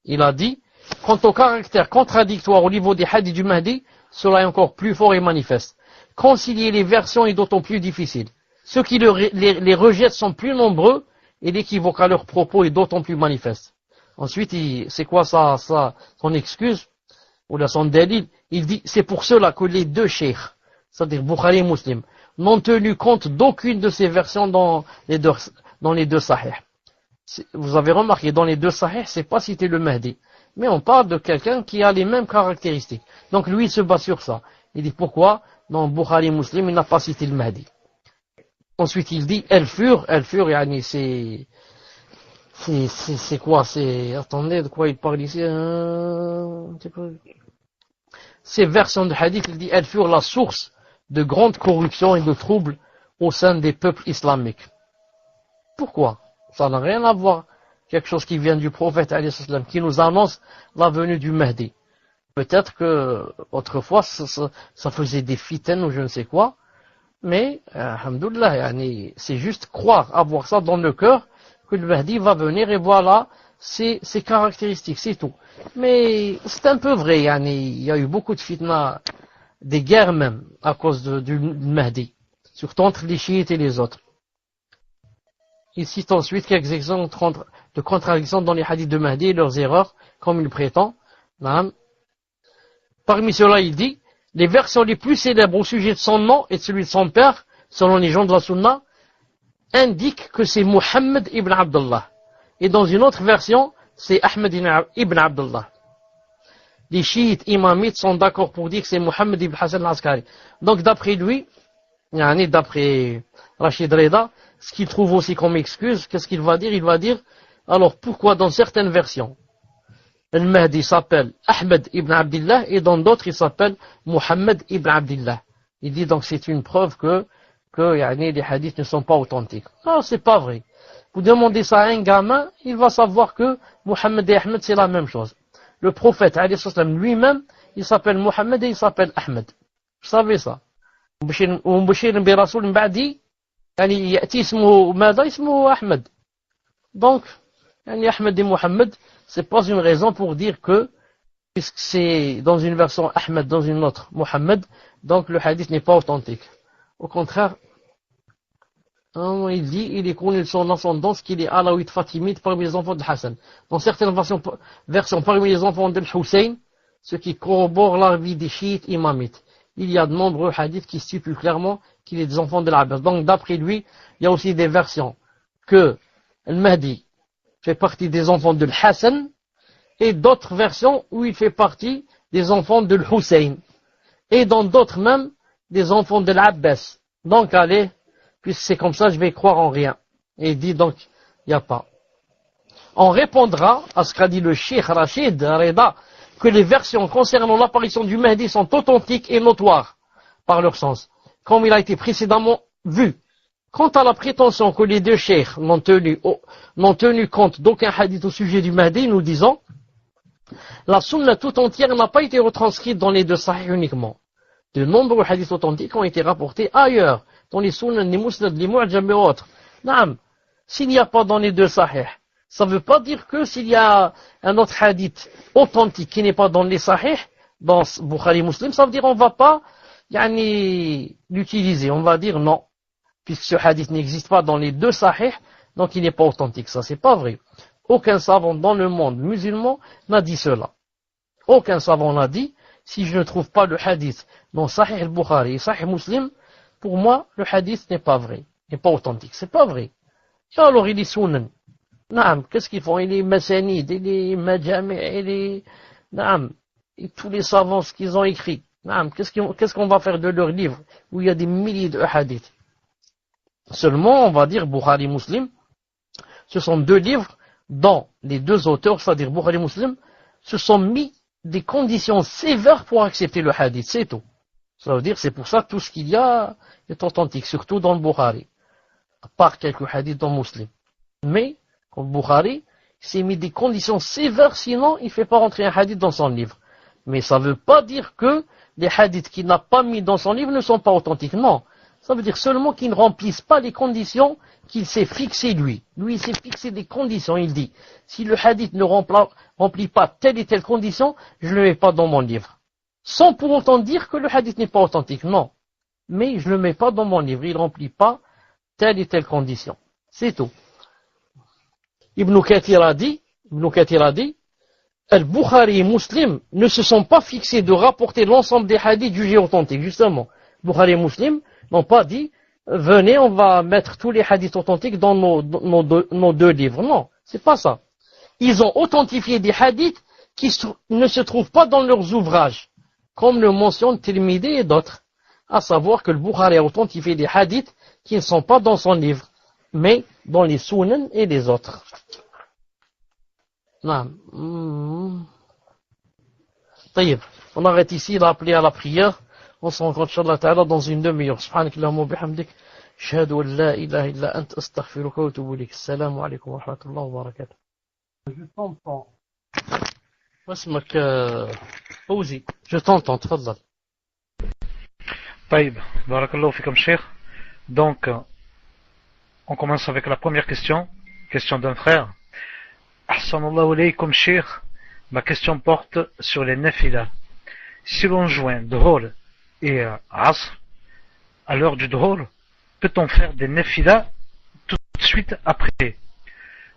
Il a dit, quant au caractère contradictoire au niveau des hadiths du Mahdi, cela est encore plus fort et manifeste. Concilier les versions est d'autant plus difficile. Ceux qui les rejettent sont plus nombreux et l'équivoque à leurs propos est d'autant plus manifeste. Ensuite, c'est quoi son excuse ou son délit? Il dit, c'est pour cela que les deux cheikhs, c'est-à-dire Bukhari et Muslim, n'ont tenu compte d'aucune de ces versions dans les deux sahih. Vous avez remarqué, dans les deux sahih, c'est pas cité le Mahdi. Mais on parle de quelqu'un qui a les mêmes caractéristiques. Donc lui, il se base sur ça. Il dit pourquoi, dans Bukhari et Muslim, il n'a pas cité le Mahdi. Ensuite, il dit, elles furent, c'est quoi, attendez, de quoi il parle ici, ces versions de hadith, il dit, elles furent la source de grande corruption et de troubles au sein des peuples islamiques. Pourquoi? Ça n'a rien à voir. Quelque chose qui vient du prophète, qui nous annonce la venue du Mahdi. Peut-être que, autrefois, ça faisait des fitanes ou je ne sais quoi, mais, alhamdoulilah, c'est juste croire, avoir ça dans le cœur, que le Mahdi va venir et voilà ses caractéristiques, c'est tout. Mais c'est un peu vrai, il y a eu beaucoup de fitna, des guerres même, à cause du Mahdi, surtout entre les chiites et les autres. Il cite ensuite quelques exemples de contradictions dans les hadiths de Mahdi et leurs erreurs, comme il prétend. Parmi ceux-là, il dit, les versions les plus célèbres au sujet de son nom et de celui de son père, selon les gens de la Sunna, indiquent que c'est Muhammad ibn Abdullah. Et dans une autre version, c'est Ahmed ibn Abdullah. Les chiites imamites sont d'accord pour dire que c'est Muhammad ibn Hassan al-Askari. Donc d'après lui, d'après Rashid Reda, ce qu'il trouve aussi comme excuse, qu'est-ce qu'il va dire? Il va dire, alors pourquoi dans certaines versions, le Mahdi s'appelle Ahmed ibn Abdullah et dans d'autres il s'appelle Muhammad ibn Abdullah. Il dit donc c'est une preuve que les hadiths ne sont pas authentiques. Non, c'est pas vrai. Vous demandez ça à un gamin, il va savoir que Muhammad et Ahmed c'est la même chose. Le prophète lui-même, il s'appelle Muhammad et il s'appelle Ahmed. Vous savez ça. ومبشر برسول بعدي يعني يأتي اسمه ماذا اسمه أحمد. Donc Ahmed et Muhammad, c'est pas une raison pour dire que puisque c'est dans une version Ahmed, dans une autre Muhammad, donc le hadith n'est pas authentique. Au contraire, il dit, il est connu de son ascendance qu'il est alawite fatimide parmi les enfants de Hassan. Dans certaines versions parmi les enfants de Hussein, ce qui corrobore la vie des chiites imamites. Il y a de nombreux hadiths qui stipulent clairement qu'il est des enfants de l'Abbas. Donc d'après lui, il y a aussi des versions que le Mahdi fait partie des enfants de Hassan et d'autres versions où il fait partie des enfants de Hussein et dans d'autres même des enfants de l'Abbas. Donc allez, puisque c'est comme ça, je vais croire en rien. Et il dit donc, il n'y a pas. On répondra à ce qu'a dit le Cheikh Rashid Reda, que les versions concernant l'apparition du Mahdi sont authentiques et notoires par leur sens, comme il a été précédemment vu. Quant à la prétention que les deux cheikhs n'ont tenu compte d'aucun hadith au sujet du Mahdi, nous disons, la sunna tout entière n'a pas été retranscrite dans les deux sahih uniquement. De nombreux hadiths authentiques ont été rapportés ailleurs, dans les sunnah, les musnad, les mu'jam et autres. Naam, s'il n'y a pas dans les deux sahih, ça ne veut pas dire que s'il y a un autre hadith authentique qui n'est pas dans les sahih, dans Bukhari Muslim, ça veut dire on ne va pas l'utiliser, on va dire non. Puisque ce hadith n'existe pas dans les deux sahih, donc il n'est pas authentique. Ça, c'est pas vrai. Aucun savant dans le monde musulman n'a dit cela. Aucun savant n'a dit, si je ne trouve pas le hadith dans Sahih al-Bukhari et Sahih Muslim, pour moi, le hadith n'est pas vrai, n'est pas authentique. C'est pas vrai. Et alors, il est sunan. Naam, qu'est-ce qu'ils font? Il est masanid, il est majami', il est, naam, et tous les savants, ce qu'ils ont écrit. Naam, qu'est-ce qu'on va faire de leurs livres où il y a des milliers de hadiths? Seulement, on va dire Bukhari Muslim, ce sont deux livres dont les deux auteurs, c'est-à-dire Bukhari et Muslim, se sont mis des conditions sévères pour accepter le hadith, c'est tout. Ça veut dire, c'est pour ça que tout ce qu'il y a est authentique, surtout dans le Bukhari, à part quelques hadiths dans Muslim. Mais, comme Bukhari, il s'est mis des conditions sévères, sinon il ne fait pas rentrer un hadith dans son livre. Mais ça ne veut pas dire que les hadiths qu'il n'a pas mis dans son livre ne sont pas authentiques, non. Ça veut dire seulement qu'ils ne remplissent pas les conditions qu'il s'est fixées lui. Lui, il s'est fixé des conditions, il dit, si le hadith ne remplit pas telle et telle condition, je ne le mets pas dans mon livre. Sans pour autant dire que le hadith n'est pas authentique, non. Mais je ne le mets pas dans mon livre, il ne remplit pas telle et telle condition. C'est tout. Ibn Kathir a dit, Al-Bukhari et Muslim ne se sont pas fixés de rapporter l'ensemble des hadiths jugés authentiques, justement. Bukhari et Muslim n'ont pas dit, venez, on va mettre tous les hadiths authentiques dans nos deux livres. Non, c'est pas ça. Ils ont authentifié des hadiths qui ne se trouvent pas dans leurs ouvrages, comme le mentionne Tirmidhi et d'autres. À savoir que le Bukhari a authentifié des hadiths qui ne sont pas dans son livre, mais dans les Sunan et les autres. Non. طيب, on arrête ici, il a appelé à la prière. On se rencontre, Inch'Allah Ta'ala, dans une demi-heure. Subhanak Allahumma bihamdik. Ashhadu an la ilaha illa anta astaghfiruka wa atubu ilayk. Assalamu alaykum wa rahmatullahi wa barakatuh. Je t'entends. واسمك فوزي. Je t'entends, تفضل. طيب, barakallahu fikum Cheikh. Donc, on commence avec la première question d'un frère. Ahsanallahu alaykum Cheikh. Ma question porte sur les nafilas. Si l'on joint Dhuhr et Asr, à l'heure du Dhuhr, peut-on faire des nafilas tout de suite après?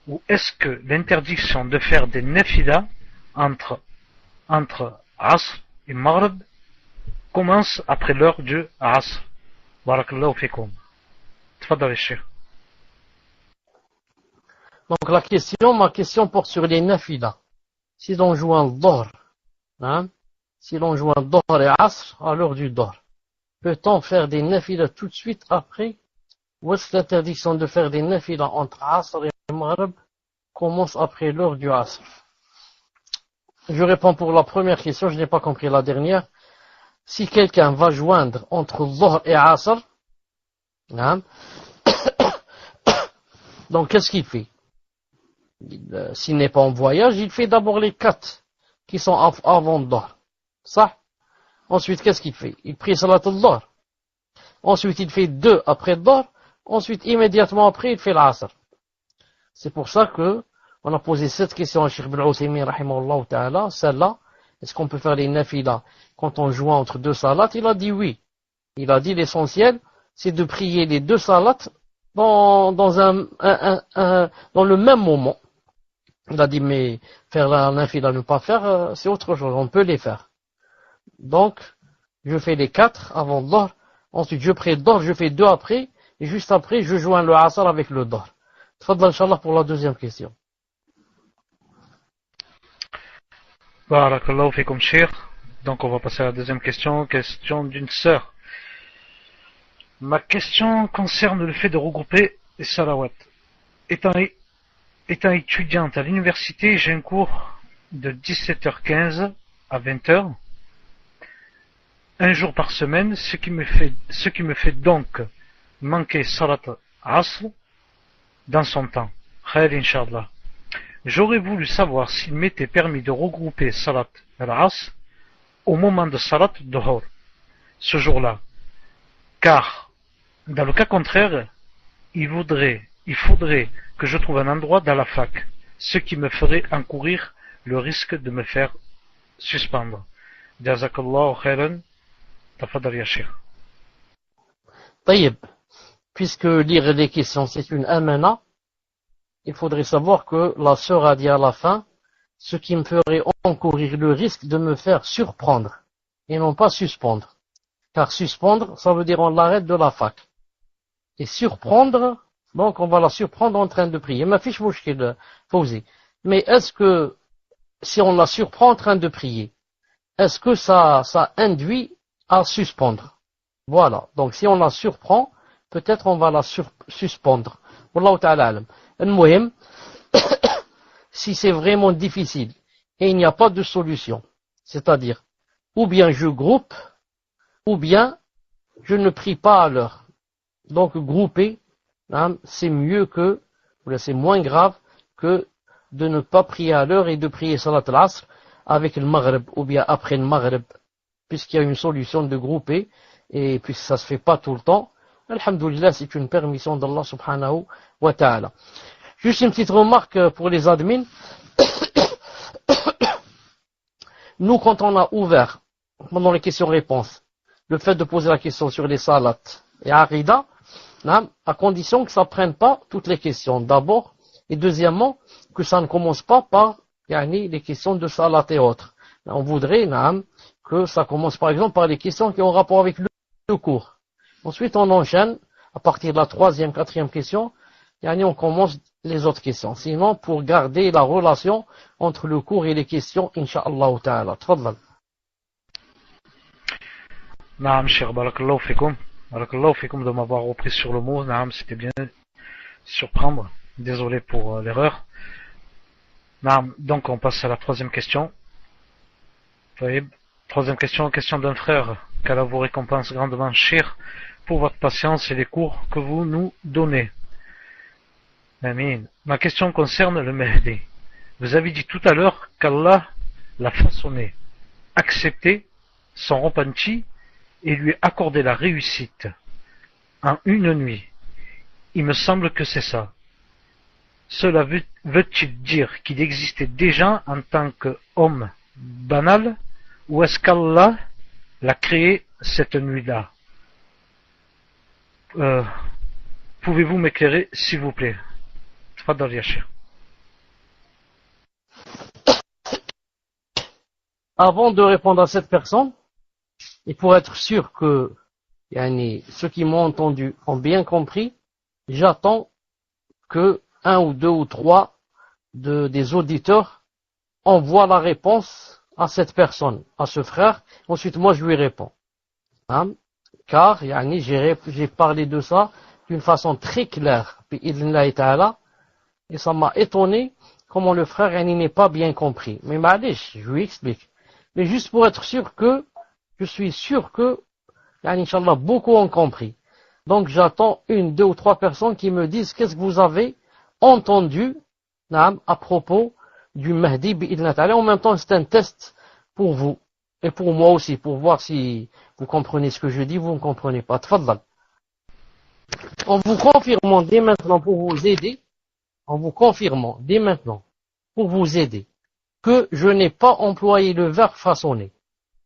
Ou est-ce que l'interdiction de faire des nafilas entre Asr et Maghrib commence après l'heure du Asr? Barakallahu fikum. Tfadal Cheikh. Donc ma question porte sur les nafilas. Si l'on joue un Dhuhr, si l'on joue un Dhuhr et Asr à l'heure du Dhuhr, peut-on faire des nafilas tout de suite après? Ou est-ce que l'interdiction de faire des nafilas entre Asr et Maghrib commence après l'heure du Asr? Je réponds pour la première question, je n'ai pas compris la dernière. Si quelqu'un va joindre entre Dhuhr et Asr, donc qu'est-ce qu'il fait? S'il n'est pas en voyage, il fait d'abord les 4 qui sont avant Dhuhr. Ça. Ensuite, qu'est-ce qu'il fait? Il prie Salat al-Dhuhr. Ensuite, il fait 2 après Dhuhr. Ensuite, immédiatement après, il fait l'Asr. C'est pour ça que on a posé cette question à Cheikh Ibn Uthaymin rahimahullah ta'ala. Celle-là, est-ce qu'on peut faire les nafilas quand on joue entre 2 salats? Il a dit oui. Il a dit l'essentiel, c'est de prier les 2 salats dans le même moment. Il a dit, mais faire la nafila, ne pas faire, c'est autre chose, on peut les faire. Donc, je fais les 4 avant Dhuhr, ensuite je prie Dhuhr, je fais 2 après, et juste après, je joins le Asr avec le Dhuhr. Tfadal, Inch'Allah, pour la deuxième question. Barakallahu fikum Cheikh. Donc on va passer à la deuxième question d'une sœur. Ma question concerne le fait de regrouper les salawats. Étant étudiante à l'université, j'ai un cours de 17h15 à 20h, un jour par semaine, ce qui me fait donc manquer Salat Asr dans son temps. Khair Inch'Allah. J'aurais voulu savoir s'il m'était permis de regrouper Salat al-Asr au moment de Salat Dhuhr, ce jour-là. Car, dans le cas contraire, il faudrait que je trouve un endroit dans la fac, ce qui me ferait encourir le risque de me faire suspendre. Jazakallahu khairan, tafadal ya Cheikh. Taïb, puisque lire les questions c'est une amana, il faudrait savoir que la sœur a dit à la fin, ce qui me ferait encourir le risque de me faire surprendre, et non pas suspendre. Car suspendre, ça veut dire on l'arrête de la fac. Et surprendre, donc on va la surprendre en train de prier. Ma fiche mouchkil, Fawzi. Mais est-ce que, si on la surprend en train de prier, est-ce que ça induit à suspendre? Voilà. Donc si on la surprend, peut-être on va la suspendre. Wallahu ta'ala alam. Al-muhim, si c'est vraiment difficile et il n'y a pas de solution. C'est-à-dire, ou bien je groupe, ou bien je ne prie pas à l'heure. Donc grouper, c'est mieux que, ou c'est moins grave que de ne pas prier à l'heure et de prier salat al-asr avec le maghrib, ou bien après le maghrib, puisqu'il y a une solution de grouper, et puisque ça se fait pas tout le temps. Alhamdulillah, c'est une permission d'Allah subhanahu wa ta'ala. Juste une petite remarque pour les admins. Nous, quand on a ouvert, pendant les questions-réponses, le fait de poser la question sur les salats et Arida, à condition que ça ne prenne pas toutes les questions, d'abord, et deuxièmement, que ça ne commence pas par les questions de salat et autres. On voudrait que ça commence par exemple par les questions qui ont rapport avec le cours. Ensuite, on enchaîne, à partir de la troisième, quatrième question, on commence les autres questions. Sinon, pour garder la relation entre le cours et les questions, Inch'Allah ta'ala. Tfadlal. Naam, cher, barakallahu fikum. Barakallahu fikum de m'avoir repris sur le mot. Naam, c'était bien surprendre. Désolé pour l'erreur. Naam, donc on passe à la troisième question. Troisième question, question d'un frère. Qu'Allah vous récompense grandement, cher, pour votre patience et les cours que vous nous donnez. Amin. Ma question concerne le Mahdi. Vous avez dit tout à l'heure qu'Allah l'a façonné, accepté, son repenti et lui accordé la réussite en une nuit. Il me semble que c'est ça. Cela veut-il dire qu'il existait déjà en tant qu'homme banal, ou est-ce qu'Allah l'a créé cette nuit-là? Pouvez-vous m'éclairer, s'il vous plaît? Tfadal ya Cheikh. Avant de répondre à cette personne, et pour être sûr que ceux qui m'ont entendu ont bien compris, j'attends que un ou deux ou trois des auditeurs envoient la réponse à cette personne, à ce frère. Ensuite, moi, je lui réponds. Car j'ai parlé de ça d'une façon très claire, et ça m'a étonné comment le frère n'est pas bien compris. Mais je lui explique. Mais juste pour être sûr que, je suis sûr que, Inch'Allah, beaucoup ont compris. Donc j'attends une, deux ou trois personnes qui me disent qu'est-ce que vous avez entendu à propos du Mahdi bi'idhnat ta'ala. En même temps, c'est un test pour vous et pour moi aussi, pour voir si vous comprenez ce que je dis, vous ne comprenez pas. Tfadlal. En vous confirmant dès maintenant pour vous aider, que je n'ai pas employé le verbe façonner.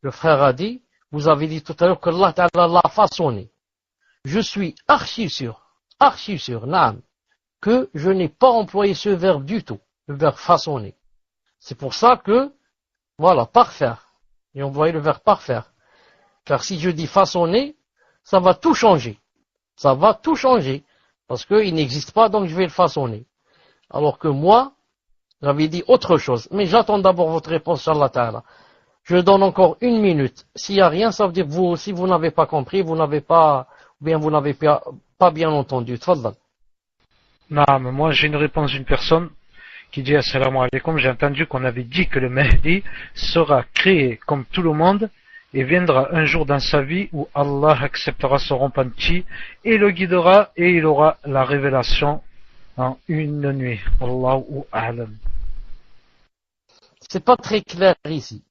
Le frère a dit, vous avez dit tout à l'heure que Allah Ta'ala l'a façonné. Je suis archi sûr, naam, que je n'ai pas employé ce verbe du tout, le verbe façonner. C'est pour ça que, voilà, parfaire. J'ai employé le verbe parfaire. Car si je dis façonner, ça va tout changer. Ça va tout changer. Parce qu'il n'existe pas, donc je vais le façonner. Alors que moi, j'avais dit autre chose. Mais j'attends d'abord votre réponse, Inch'Allah Ta'ala. Je donne encore une minute. S'il n'y a rien, ça veut dire que vous aussi, vous n'avez pas compris, vous n'avez pas bien entendu. Tfadlal. Non, mais moi j'ai une réponse d'une personne qui dit assalamu alaikum. J'ai entendu qu'on avait dit que le Mahdi sera créé comme tout le monde et viendra un jour dans sa vie où Allah acceptera son repenti et le guidera et il aura la révélation en une nuit. Allahu a'lam. C'est pas très clair ici.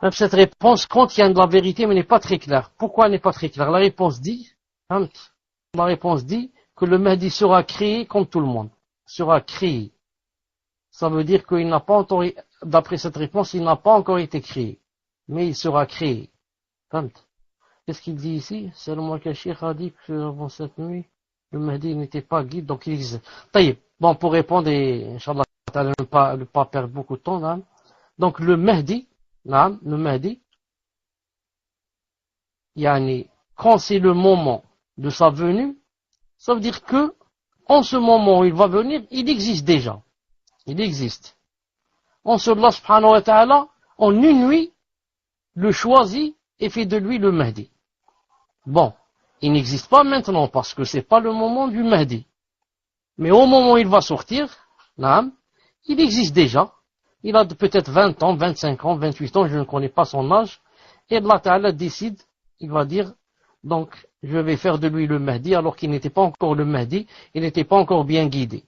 Même cette réponse contient de la vérité, mais n'est pas très claire. Pourquoi elle n'est pas très claire? La réponse dit que le Mahdi sera créé comme tout le monde. Sera créé. Ça veut dire qu'il n'a pas encore, d'après cette réponse, il n'a pas encore été créé. Mais il sera créé. Qu'est-ce qu'il dit ici? Seulement que Cheikh a dit que avant cette nuit, le Mahdi n'était pas guide, donc il existe. Bon, pour répondre, et Inch'Allah, ne pas perdre beaucoup de temps, là. Donc le Mahdi, quand c'est le moment de sa venue, ça veut dire que, en ce moment où il va venir, il existe déjà. Il existe. En ce Allah subhanahu wa ta'ala, en une nuit, le choisit et fait de lui le Mahdi. Bon, il n'existe pas maintenant parce que c'est pas le moment du Mahdi. Mais au moment où il va sortir, il existe déjà. Il a peut-être 20 ans, 25 ans, 28 ans, je ne connais pas son âge. Et Allah Ta'ala décide, il va dire, donc je vais faire de lui le Mahdi alors qu'il n'était pas encore le Mahdi, il n'était pas encore bien guidé.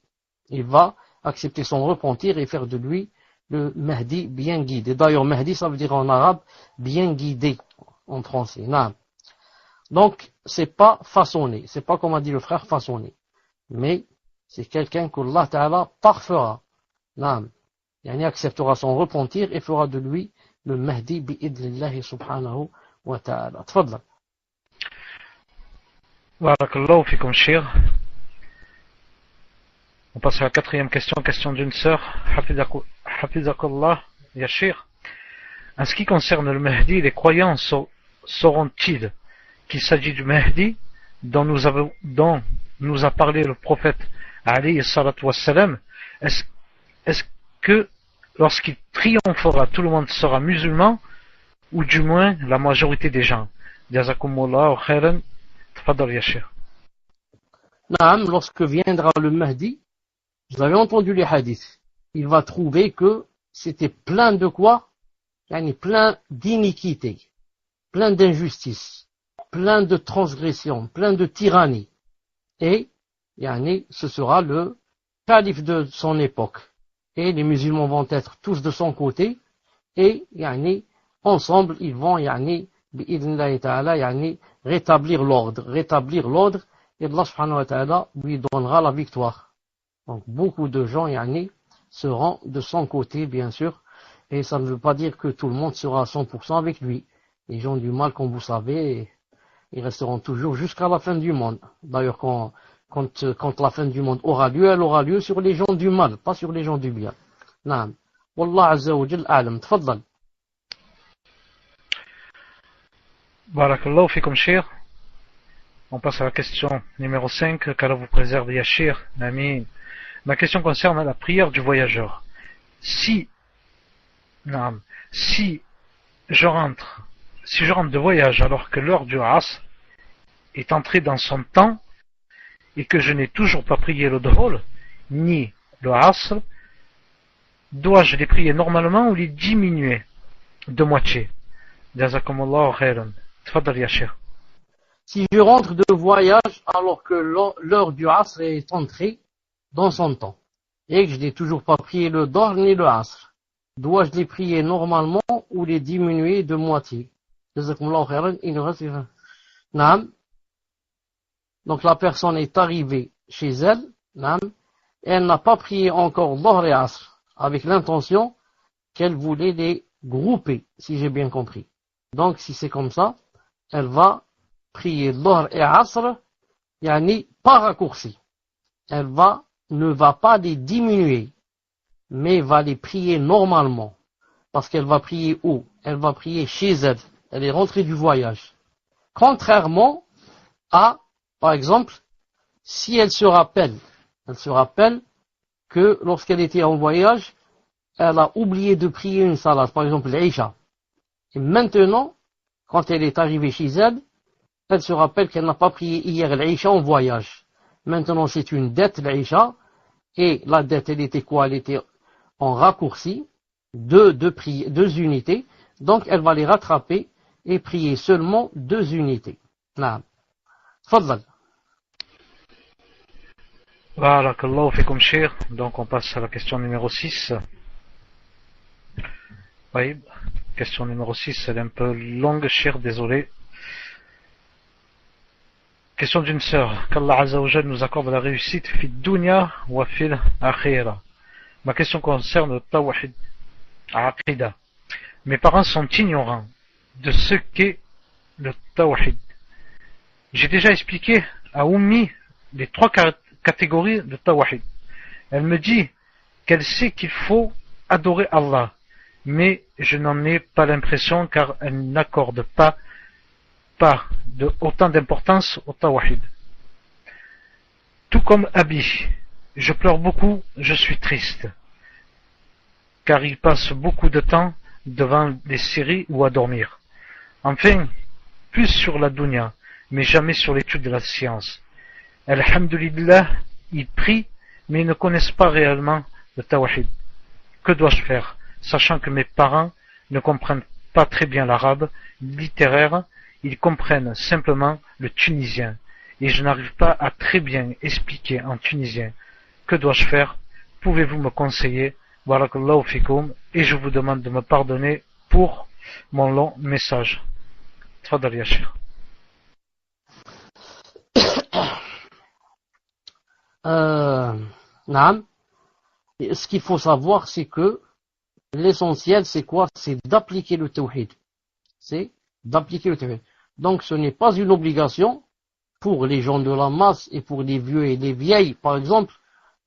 Il va accepter son repentir et faire de lui le Mahdi bien guidé. D'ailleurs, Mahdi, ça veut dire en arabe, bien guidé, en français. Non. Donc, c'est pas façonné, c'est pas comme a dit le frère façonné, mais c'est quelqu'un qu'Allah Ta'ala parfera. Non. Il acceptera son repentir et fera de lui le Mahdi bi'idnillahi subhanahu wa ta'ala. Tfadla. Barakallahu fikum Cheikh. On passe à la quatrième question, question d'une sœur. Hafizakallah, ya Cheikh. En ce qui concerne le Mahdi, les croyants sauront-ils qu'il s'agit du Mahdi dont nous a parlé le prophète alayhi salatu wassalam? Est-ce que lorsqu'il triomphera, tout le monde sera musulman, ou du moins la majorité des gens? Jazakumullahu khairan. Tafadal ya Cheikh. Naam, lorsque viendra le Mahdi, vous avez entendu les hadiths, il va trouver que c'était plein de quoi? Plein d'iniquité, plein d'injustice, plein de transgressions, plein de tyrannie. Et ce sera le calife de son époque. Et les musulmans vont être tous de son côté, et ensemble ils vont bi'idhnillahi ta'ala rétablir l'ordre, et Allah subhanahu wa ta'ala lui donnera la victoire. Donc beaucoup de gens seront de son côté, bien sûr, et ça ne veut pas dire que tout le monde sera à 100% avec lui. Les gens du mal, comme vous savez, ils resteront toujours jusqu'à la fin du monde. D'ailleurs, quand la fin du monde aura lieu, elle aura lieu sur les gens du mal, pas sur les gens du bien. Naam. Wallah azza wa jal a'lam. Tfaddal. Barakallahu fikum Cheikh. On passe à la question numéro 5, qu'Allah vous préserve ya Cheikh. Amin. Ma question concerne la prière du voyageur. Si je rentre de voyage alors que l'heure du Asr est entrée dans son temps et que je n'ai toujours pas prié le Dhuhr ni le Asr, dois-je les prier normalement ou les diminuer de moitié? Jazakumullahu khairan. Tfadal ya Cheikh. Si je rentre de voyage alors que l'heure du Asr est entrée dans son temps et que je n'ai toujours pas prié le Dhuhr ni le Asr, dois-je les prier normalement ou les diminuer de moitié? Jazakumullahu khairan. Il nous reste Naam. Donc la personne est arrivée chez elle, Naam, et elle n'a pas prié encore Dhuhr et Asr, avec l'intention qu'elle voulait les grouper, si j'ai bien compris. Donc si c'est comme ça, elle va prier Dhuhr et Asr, pas raccourci. Elle ne va pas les diminuer, mais va les prier normalement. Parce qu'elle va prier où? Elle va prier chez elle. Elle est rentrée du voyage. Contrairement à, par exemple, si elle se rappelle que lorsqu'elle était en voyage, elle a oublié de prier une salat, par exemple l'Isha. Et maintenant, quand elle est arrivée chez elle, elle se rappelle qu'elle n'a pas prié hier l'Isha en voyage. Maintenant, c'est une dette l'Isha, et la dette, elle était quoi? Elle était en raccourci, deux unités, donc elle va les rattraper et prier seulement 2 unités. Naam. Tfaddal. Barakallahu fikum Cheikh. Donc on passe à la question numéro 6. Oui, question numéro 6, elle est un peu longue, Cheikh, désolé. Question d'une sœur. Qu'Allah Azza wa Jal nous accorde la réussite fi dunya wa fil akhira. Ma question concerne le tawhid, aqida. Mes parents sont ignorants de ce qu'est le tawhid. J'ai déjà expliqué à Oummi les 3 catégories de tawhid. Elle me dit qu'elle sait qu'il faut adorer Allah, mais je n'en ai pas l'impression car elle n'accorde pas autant d'importance au tawhid. Tout comme Abi, je pleure beaucoup, je suis triste, car il passe beaucoup de temps devant les séries ou à dormir. Enfin, plus sur la dunya, mais jamais sur l'étude de la science. Alhamdulillah, ils prient, mais ils ne connaissent pas réellement le tawhid. Que dois-je faire, sachant que mes parents ne comprennent pas très bien l'arabe littéraire, ils comprennent simplement le tunisien, et je n'arrive pas à très bien expliquer en tunisien. Que dois-je faire? Pouvez-vous me conseiller? Barakallahu fikoum, et je vous demande de me pardonner pour mon long message. Tfadal ya Cheikh. Naam. Ce qu'il faut savoir, c'est que l'essentiel, c'est quoi? C'est d'appliquer le tawhid. C'est d'appliquer le tawhid. Donc, ce n'est pas une obligation pour les gens de la masse et pour les vieux et les vieilles, par exemple,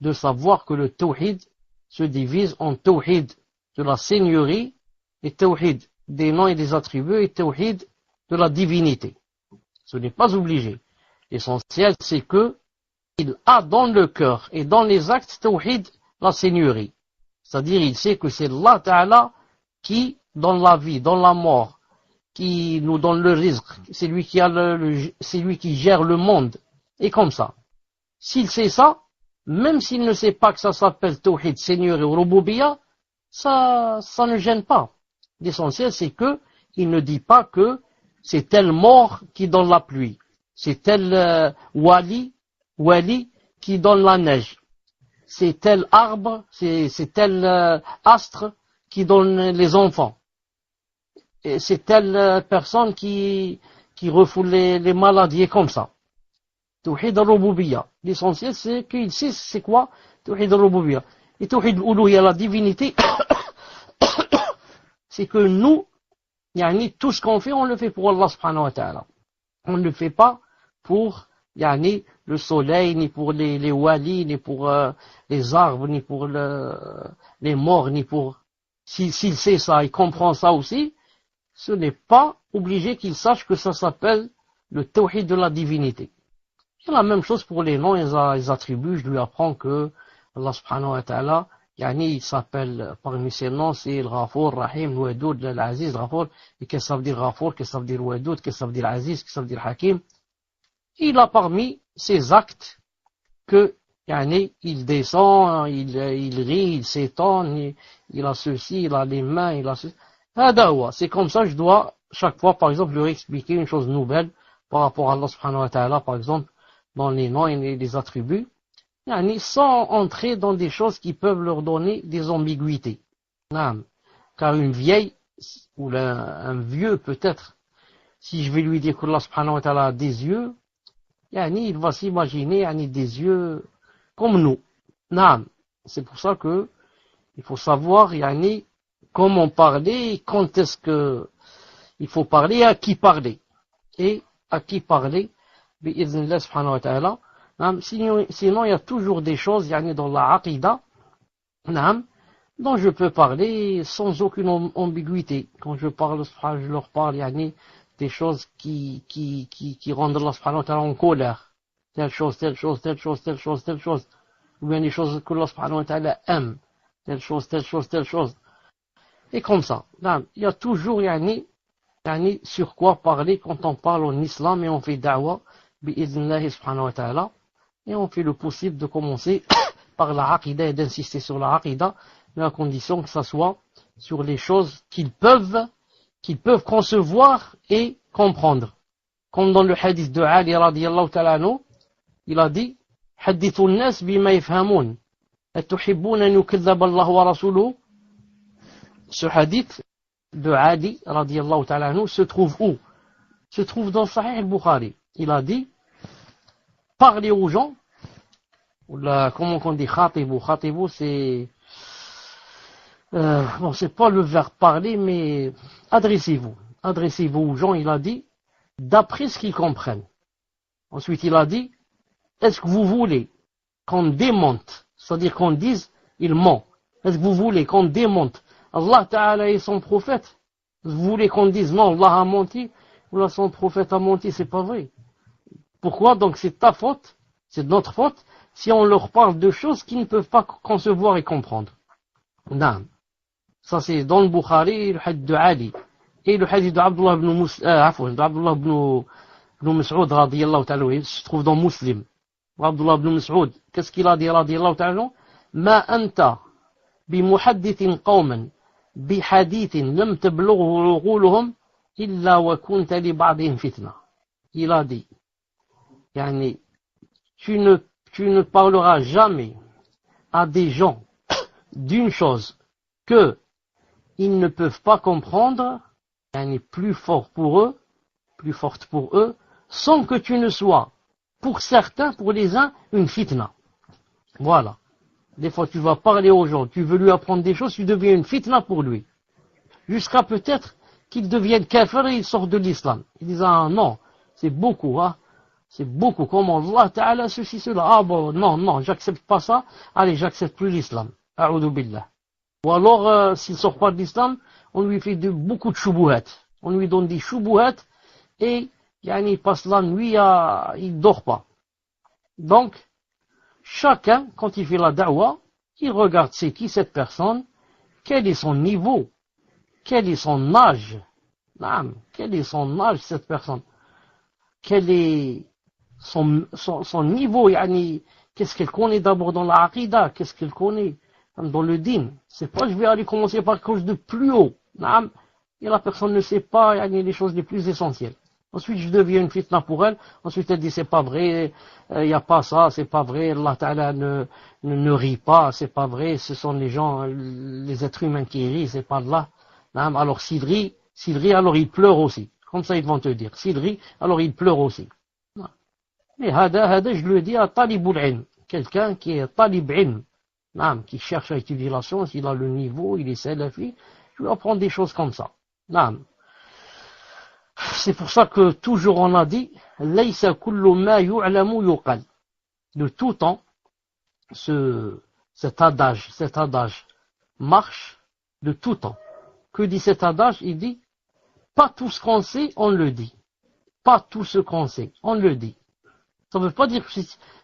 de savoir que le tawhid se divise en tawhid de la seigneurie et tawhid des noms et des attributs et tawhid de la divinité. Ce n'est pas obligé. L'essentiel, c'est que il a dans le cœur et dans les actes tawhid la seigneurie. C'est-à-dire, il sait que c'est Allah Ta'ala qui, dans la vie, dans la mort, qui nous donne le rizq, c'est lui qui c'est lui qui gère le monde. Et comme ça. S'il sait ça, même s'il ne sait pas que ça s'appelle tawhid, seigneurie ou rububiya, ça ne gêne pas. L'essentiel, c'est que il ne dit pas que c'est tel mort qui donne la pluie. C'est tel wali qui donne la neige. C'est tel arbre, c'est tel astre qui donne les enfants. Et c'est telle personne qui refoule les maladies, et comme ça. Tawhid al-Rububiya. L'essentiel, c'est qu'il sait c'est quoi Tawhid al-Rububiya. Et Tawhid al-Uluhiya, la divinité, c'est que nous, tout ce qu'on fait, on le fait pour Allah subhanahu wa ta'ala. On ne le fait pas pour le soleil, ni pour les walis, ni pour les arbres, ni pour les morts, ni pour... S'il sait ça, il comprend ça aussi, ce n'est pas obligé qu'il sache que ça s'appelle le tawhid de la divinité. C'est la même chose pour les noms et les attributs. Je lui apprends que Allah subhanahu wa ta'ala, il s'appelle parmi ses noms, c'est le Ghafour, Rahim, le Wadoud, l'Aziz, le Ghafour. Et qu'est-ce que ça veut dire Ghafour, qu'est-ce que ça veut dire Wadoud, qu'est-ce que ça veut dire Aziz, qu'est-ce que ça veut dire Hakim. Il a parmi ses actes que, il descend, il rit, il s'étonne, il a ceci, il a les mains, il a ceci. C'est comme ça que je dois, chaque fois, par exemple, leur expliquer une chose nouvelle par rapport à Allah subhanahu wa ta'ala, par exemple, dans les noms et les attributs, sans entrer dans des choses qui peuvent leur donner des ambiguïtés. Car une vieille, ou un vieux peut-être, si je vais lui dire que Allah subhanahu wa ta'ala a des yeux, il va s'imaginer des yeux comme nous. C'est pour ça que il faut savoir comment parler, quand est-ce que il faut parler et à qui parler. Et à qui parler, bi'idhnillah subhanahu wa ta'ala. Sinon, il y a toujours des choses dans la aqidah dont je peux parler sans aucune ambiguïté. Quand je parle, je leur parle des choses qui rendent Allah subhanahu wa ta'ala en colère. Telle chose, telle chose, telle chose, telle chose, telle chose. Ou bien des choses que Allah subhanahu wa ta'ala aime. Telle chose, telle chose, telle chose. Et comme ça. Il y a toujours sur quoi parler quand on parle en islam et on fait da'wah bi'idhnillah subhanahu wa ta'ala. Et on fait le possible de commencer par la aqidah et d'insister sur la aqidah, mais à condition que ça soit sur les choses qu'ils peuvent concevoir et comprendre. Comme dans le hadith de Ali radiyallahu ta'ala anhu, il a dit hadithu an-nas bima yafhamun atuhibbuna an yukadhdhaba Allah wa rasuluhu. Ce hadith de Ali radiyallahu ta'ala anhu se trouve où? Se trouve dans Sahih al-Bukhari. Il a dit parlez aux gens, comment on dit khatibu, c'est c'est pas le verbe parler, mais adressez-vous aux gens. Il a dit d'après ce qu'ils comprennent. Ensuite il a dit est-ce que vous voulez qu'on démonte, c'est-à-dire qu'on dise il ment, est-ce que vous voulez qu'on démonte Allah Ta'ala et son prophète? Vous voulez qu'on dise non, Allah a menti ou là son prophète a menti? C'est pas vrai. Pourquoi? Donc c'est ta faute, c'est notre faute, si on leur parle de choses qu'ils ne peuvent pas concevoir et comprendre. Non. Ça c'est dans le Bukhari, le hadith de Ali. Et le hadith de Abdullah ibn Mas'ud radiyallahu ta'ala, il se trouve dans Muslim. Abdullah ibn Mas'ud, qu'est-ce qu'il a dit radiyallahu ta'ala? Ma anta بمحدث قوما بحديث لم تبلغه عقولهم إلا وكنت لبعضهم فتنة. Il a dit, yani, tu ne parleras jamais à des gens d'une chose que ils ne peuvent pas comprendre, yani plus forte pour eux, sans que tu ne sois, pour certains, pour les uns, une fitna. Voilà. Des fois, tu vas parler aux gens, tu veux lui apprendre des choses, tu deviens une fitna pour lui. Jusqu'à peut-être qu'il devienne kafir et il sort de l'islam. Ils disent, ah non, c'est beaucoup, hein. C'est beaucoup, comme Allah Ta'ala, ceci, cela. Ah bon, non, j'accepte pas ça. Allez, j'accepte plus l'islam. A'udhu billah. Ou alors, s'il sort pas de l'islam, on lui fait beaucoup de choubouhat. On lui donne des choubouhat et, yani, il passe la nuit il dort pas. Donc, chacun, quand il fait la da'wah, il regarde c'est qui cette personne, quel est son niveau, quel est son âge, quel est son âge cette personne, quel est son niveau, yani, qu'est-ce qu'elle connaît d'abord dans la aqida, qu'est-ce qu'elle connaît dans le din. C'est pas je vais aller commencer par quelque chose de plus haut, et la personne ne sait pas yani, les choses les plus essentielles. Ensuite, je deviens une fitna pour elle. Ensuite, elle dit, c'est pas vrai, il n'y a pas ça, c'est pas vrai, Allah Ta'ala ne rit pas, c'est pas vrai, ce sont les gens, les êtres humains qui rient, c'est pas Allah. Alors, s'il rit, alors il pleure aussi. Comme ça, ils vont te dire. S'il rit, alors il pleure aussi. Mais hada, je le dis à talibul ilm. Quelqu'un qui est talib ilm, qui cherche à étudier la science, il a le niveau, il est salafi, je lui apprends des choses comme ça. C'est pour ça que toujours on a dit Laysa kullu ma yu'lamu yuqal. De tout temps, cet adage marche de tout temps. Que dit cet adage? Il dit pas tout ce qu'on sait, on le dit. Pas tout ce qu'on sait, on le dit. Ça ne veut pas dire que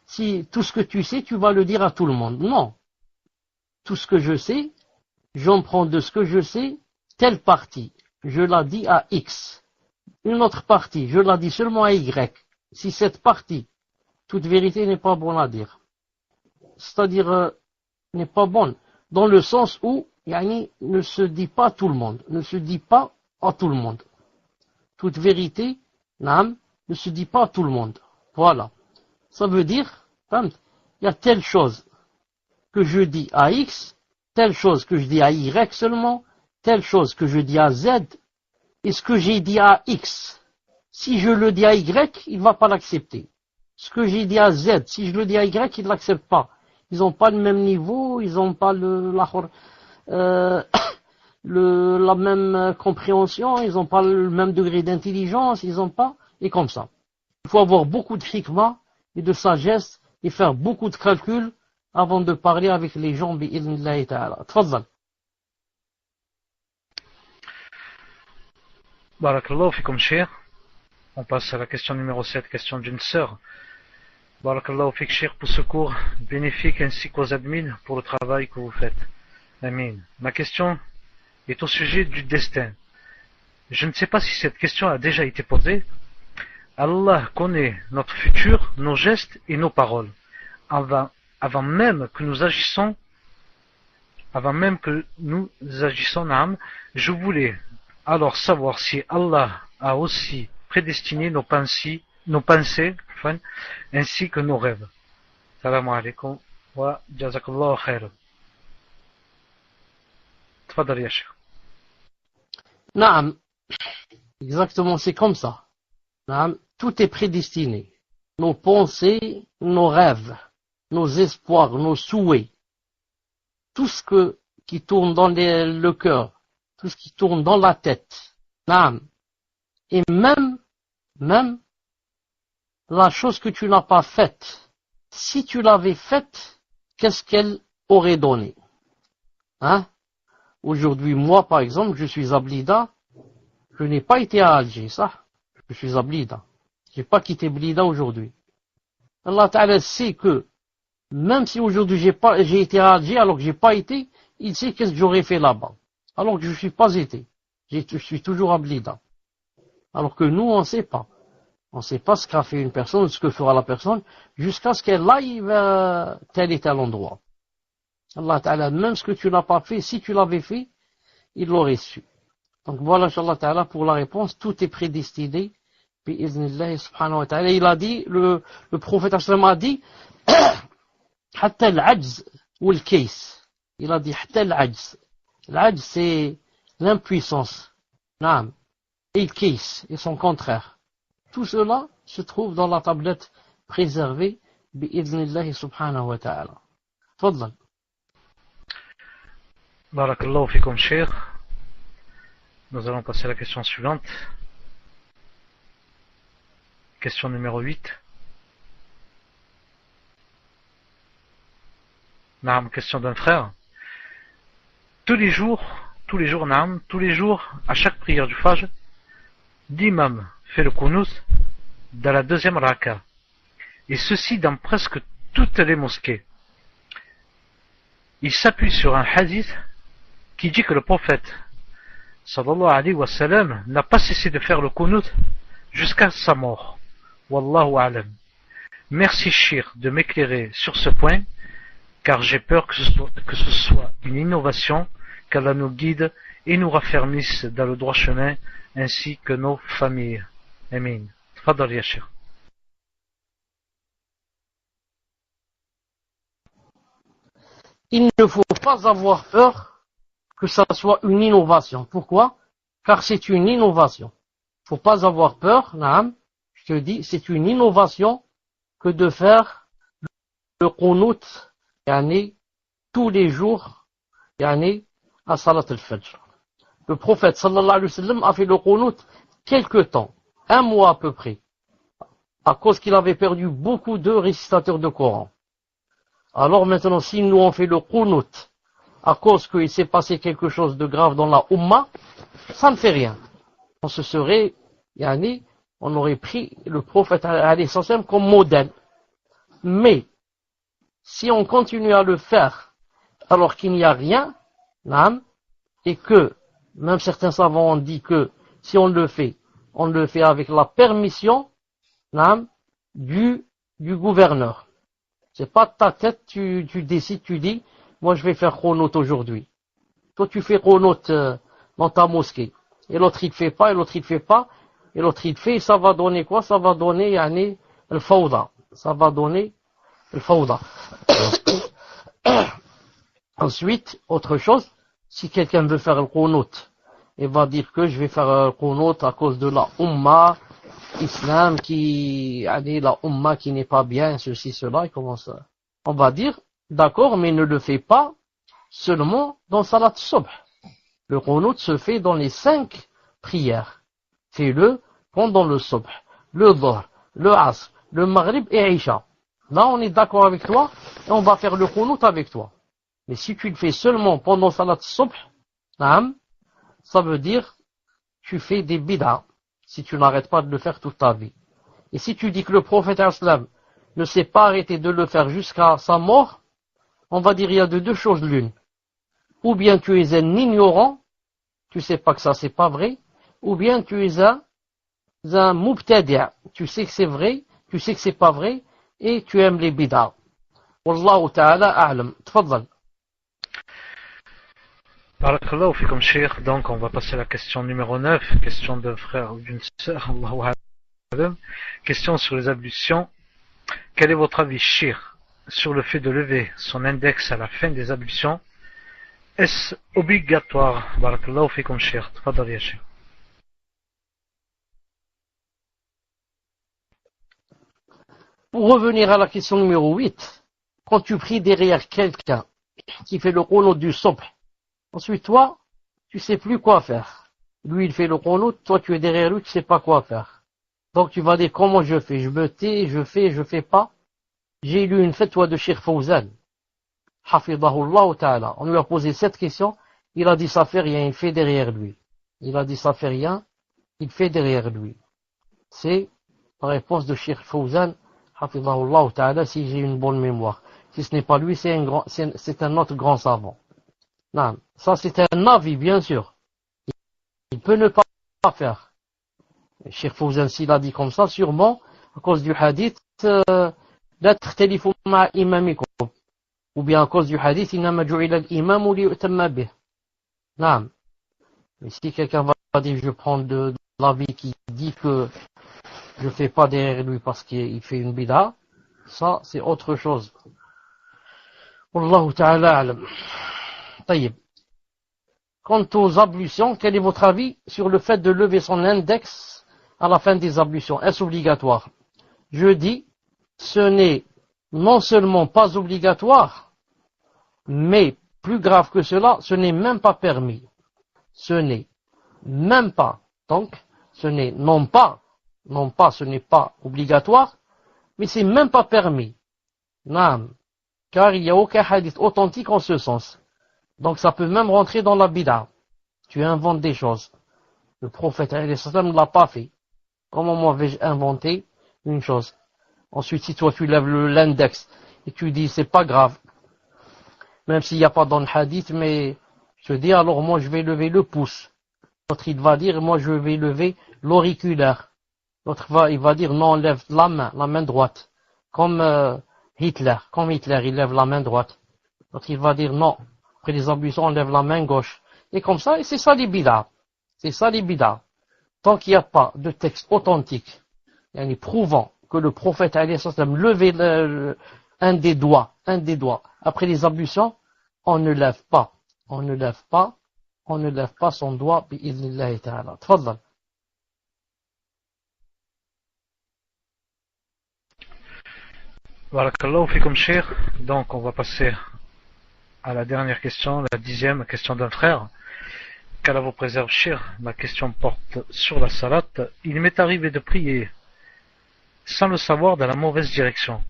si tout ce que tu sais, tu vas le dire à tout le monde. Non. Tout ce que je sais, j'en prends de ce que je sais, telle partie, je la dis à X. Une autre partie, je la dis seulement à Y. Si cette partie, toute vérité n'est pas bonne à dire. C'est-à-dire, n'est pas bonne. Dans le sens où, yani, ne se dit pas à tout le monde. Ne se dit pas à tout le monde. Toute vérité, ne se dit pas à tout le monde. Voilà. Ça veut dire, il y a telle chose que je dis à X, telle chose que je dis à Y seulement, telle chose que je dis à Z, et ce que j'ai dit à X, si je le dis à Y, il ne va pas l'accepter. Ce que j'ai dit à Z, si je le dis à Y, il ne l'accepte pas. Ils n'ont pas le même niveau, ils n'ont pas la même compréhension, ils n'ont pas le même degré d'intelligence, ils n'ont pas, et comme ça. Il faut avoir beaucoup de hikmah et de sagesse et faire beaucoup de calculs avant de parler avec les gens, bi'idhnillahi ta'ala. Tfaddal. Barakallahu fikum cher. On passe à la question numéro 7, question d'une sœur. Barakallahu fik cher pour ce cours bénéfique ainsi qu'aux admins pour le travail que vous faites. Amin. Ma question est au sujet du destin. Je ne sais pas si cette question a déjà été posée. Allah connaît notre futur, nos gestes et nos paroles. Avant même que nous agissions, je voulais alors savoir si Allah a aussi prédestiné nos pensées, ainsi que nos rêves. Salam alaikum wa jazakallahu khairan. Tfadal ya Cheikh. Naam. Exactement, c'est comme ça. Naam. Tout est prédestiné. Nos pensées, nos rêves, nos espoirs, nos souhaits. Tout ce qui tourne dans le cœur. Tout ce qui tourne dans la tête. Naam. Et même la chose que tu n'as pas faite. Si tu l'avais faite, qu'est-ce qu'elle aurait donné? Aujourd'hui, moi, par exemple, je suis à Blida. Je n'ai pas été à Alger, ça. Je suis à Blida. J'ai pas quitté Blida aujourd'hui. Allah Ta'ala sait que, même si aujourd'hui j'ai été à Alger, alors que j'ai pas été, il sait qu'est-ce que j'aurais fait là-bas. Alors que je suis pas été. Je suis toujours à Blida. Alors que nous, on sait pas. On sait pas ce qu'a fait une personne, ce que fera la personne, jusqu'à ce qu'elle aille vers tel et tel endroit. Allah Ta'ala, même ce que tu n'as pas fait, si tu l'avais fait, il l'aurait su. Donc voilà, Inch'Allah Ta'ala, pour la réponse, tout est prédestiné. Bi'iznillahi subhanahu wa ta'ala. Il a dit, le prophète a dit, hatta al-ajz ou al-kays. Il a dit, hatta al-ajz. L'ajz, c'est l'impuissance. Naam. Et le kays, et son contraire. Tout cela se trouve dans la tablette préservée, bi'iznillahi subhanahu wa ta'ala. Tfaddal. Barakallahu fikum, cheikh. Nous allons passer à la question suivante. Question numéro 8. Naam, question d'un frère. Tous les jours, Naam, tous les jours, à chaque prière du Fajr, l'imam fait le Qunut dans la deuxième raka. Et ceci dans presque toutes les mosquées. Il s'appuie sur un hadith qui dit que le prophète sallallahu alayhi wa sallam n'a pas cessé de faire le Qunut jusqu'à sa mort. Wallahu a'lam. Merci Shir de m'éclairer sur ce point, car j'ai peur que ce soit une innovation, qu'Allah nous guide et nous raffermisse dans le droit chemin, ainsi que nos familles. Amin. Tfadal ya Shir. Il ne faut pas avoir peur que ça soit une innovation. Pourquoi? Car c'est une innovation. Il ne faut pas avoir peur, naam, je te dis, c'est une innovation que de faire le qunut, yani, tous les jours, yani, à Salat al-Fajr. Le prophète, sallallahu alayhi wa sallam, a fait le qunut quelque temps, un mois à peu près, à cause qu'il avait perdu beaucoup de récitateurs de Coran. Alors maintenant, si nous on fait le qunut, à cause qu'il s'est passé quelque chose de grave dans la Ummah, ça ne fait rien. On se serait, yani, on aurait pris le prophète alayhi sallam comme modèle. Mais, si on continue à le faire, alors qu'il n'y a rien, naam, et que, même certains savants ont dit que, si on le fait avec la permission, naam, du gouverneur. C'est pas ta tête, tu décides, tu dis, moi je vais faire qunut aujourd'hui. Toi tu fais qunut dans ta mosquée. Et l'autre il ne fait pas, et l'autre il ne fait pas, et l'autre il fait, ça va donner quoi? Ça va donner, yani, le fawda. Ça va donner le fawda. Ensuite, autre chose, si quelqu'un veut faire le qunut, il va dire que je vais faire le qunut à cause de la Ummah, Islam qui, allez, la Ummah qui n'est pas bien, ceci, cela, et comment ça. On va dire, d'accord, mais ne le fais pas seulement dans Salat Subh. Le qunut se fait dans les 5 prières. Fais-le pendant le Subh, le Dhuhr, le Asr, le Maghrib et Isha. Là, on est d'accord avec toi, et on va faire le qunut avec toi. Mais si tu le fais seulement pendant Salat Subh, ça veut dire, tu fais des bid'ah. Si tu n'arrêtes pas de le faire toute ta vie. Et si tu dis que le prophète islam ne s'est pas arrêté de le faire jusqu'à sa mort, on va dire il y a de deux choses l'une. Ou bien tu es un ignorant, tu sais pas que ça c'est pas vrai, ou bien tu es un mubtadi', tu sais que c'est vrai, tu sais que c'est pas vrai, et tu aimes les bid'ah. Wallahu ta'ala a'lam. Tfaddal. Barakallahu fikum, cheikh. Donc, on va passer à la question numéro 9, question d'un frère ou d'une sœur, Allahu a'lam. Question sur les ablutions. Quel est votre avis, cheikh, sur le fait de lever son index à la fin des ablutions? Est-ce obligatoire? Barakallahu fikum, cheikh. Tfadal ya cheikh. Pour revenir à la question numéro 8, quand tu pries derrière quelqu'un qui fait le qunut du subh, ensuite, toi, tu sais plus quoi faire. Lui, il fait le qunut, toi, tu es derrière lui, tu sais pas quoi faire. Donc, tu vas dire, comment je fais? Je me tais, je fais pas. J'ai lu une fatwa de Cheikh Fawzan. Hafidahullah ta'ala. On lui a posé cette question. Il a dit, ça fait rien, il fait derrière lui. Il a dit, ça fait rien, il fait derrière lui. C'est la réponse de Cheikh Fawzan, Hafidahullah ta'ala, si j'ai une bonne mémoire. Si ce n'est pas lui, c'est un autre grand savant. Non, ça c'est un avis, bien sûr. Il peut ne pas faire. Cheikh Fawzan, s'il a dit comme ça, sûrement, à cause du hadith, la takhtalifu ma'a imamikum. ou bien à cause du hadith, إنما جعل الإمام ليؤتم به. Naam. Mais si quelqu'un va dire, je prends de l'avis qui dit que je fais pas derrière lui parce qu'il fait une bid'a, ça c'est autre chose. Wallahu ta'ala a'lam. Taïb. Quant aux ablutions, quel est votre avis sur le fait de lever son index à la fin des ablutions? Est-ce obligatoire? Je dis, ce n'est non seulement pas obligatoire, mais plus grave que cela, ce n'est même pas permis. Ce n'est même pas. Donc, ce n'est non pas, ce n'est pas obligatoire, mais c'est même pas permis. Naam. Car il n'y a aucun hadith authentique en ce sens. Donc ça peut même rentrer dans la bid'a. Tu inventes des choses. Le prophète ne l'a pas fait. Comment moi vais-je inventer une chose? Ensuite, si toi tu lèves l'index et tu dis c'est pas grave, même s'il n'y a pas dans le hadith, mais je dis alors moi je vais lever le pouce. L'autre il va dire moi je vais lever l'auriculaire. L'autre il va dire non, on lève la main droite. Comme Hitler il lève la main droite. L'autre il va dire non, après les ablutions on lève la main gauche. Et comme ça, et c'est ça les bid'a. C'est ça les bid'a. Tant qu'il n'y a pas de texte authentique, prouvant que le prophète levait un des doigts, après les ablutions, on ne lève pas son doigt, bi'idhnillahi ta'ala. Tfaddal. Barakallahu fikum cheikh. Donc on va passer à la dernière question, la 10e question d'un frère. Qu'Allah vous préserve, cheikh. Ma question porte sur la salat. Il m'est arrivé de prier sans le savoir dans la mauvaise direction.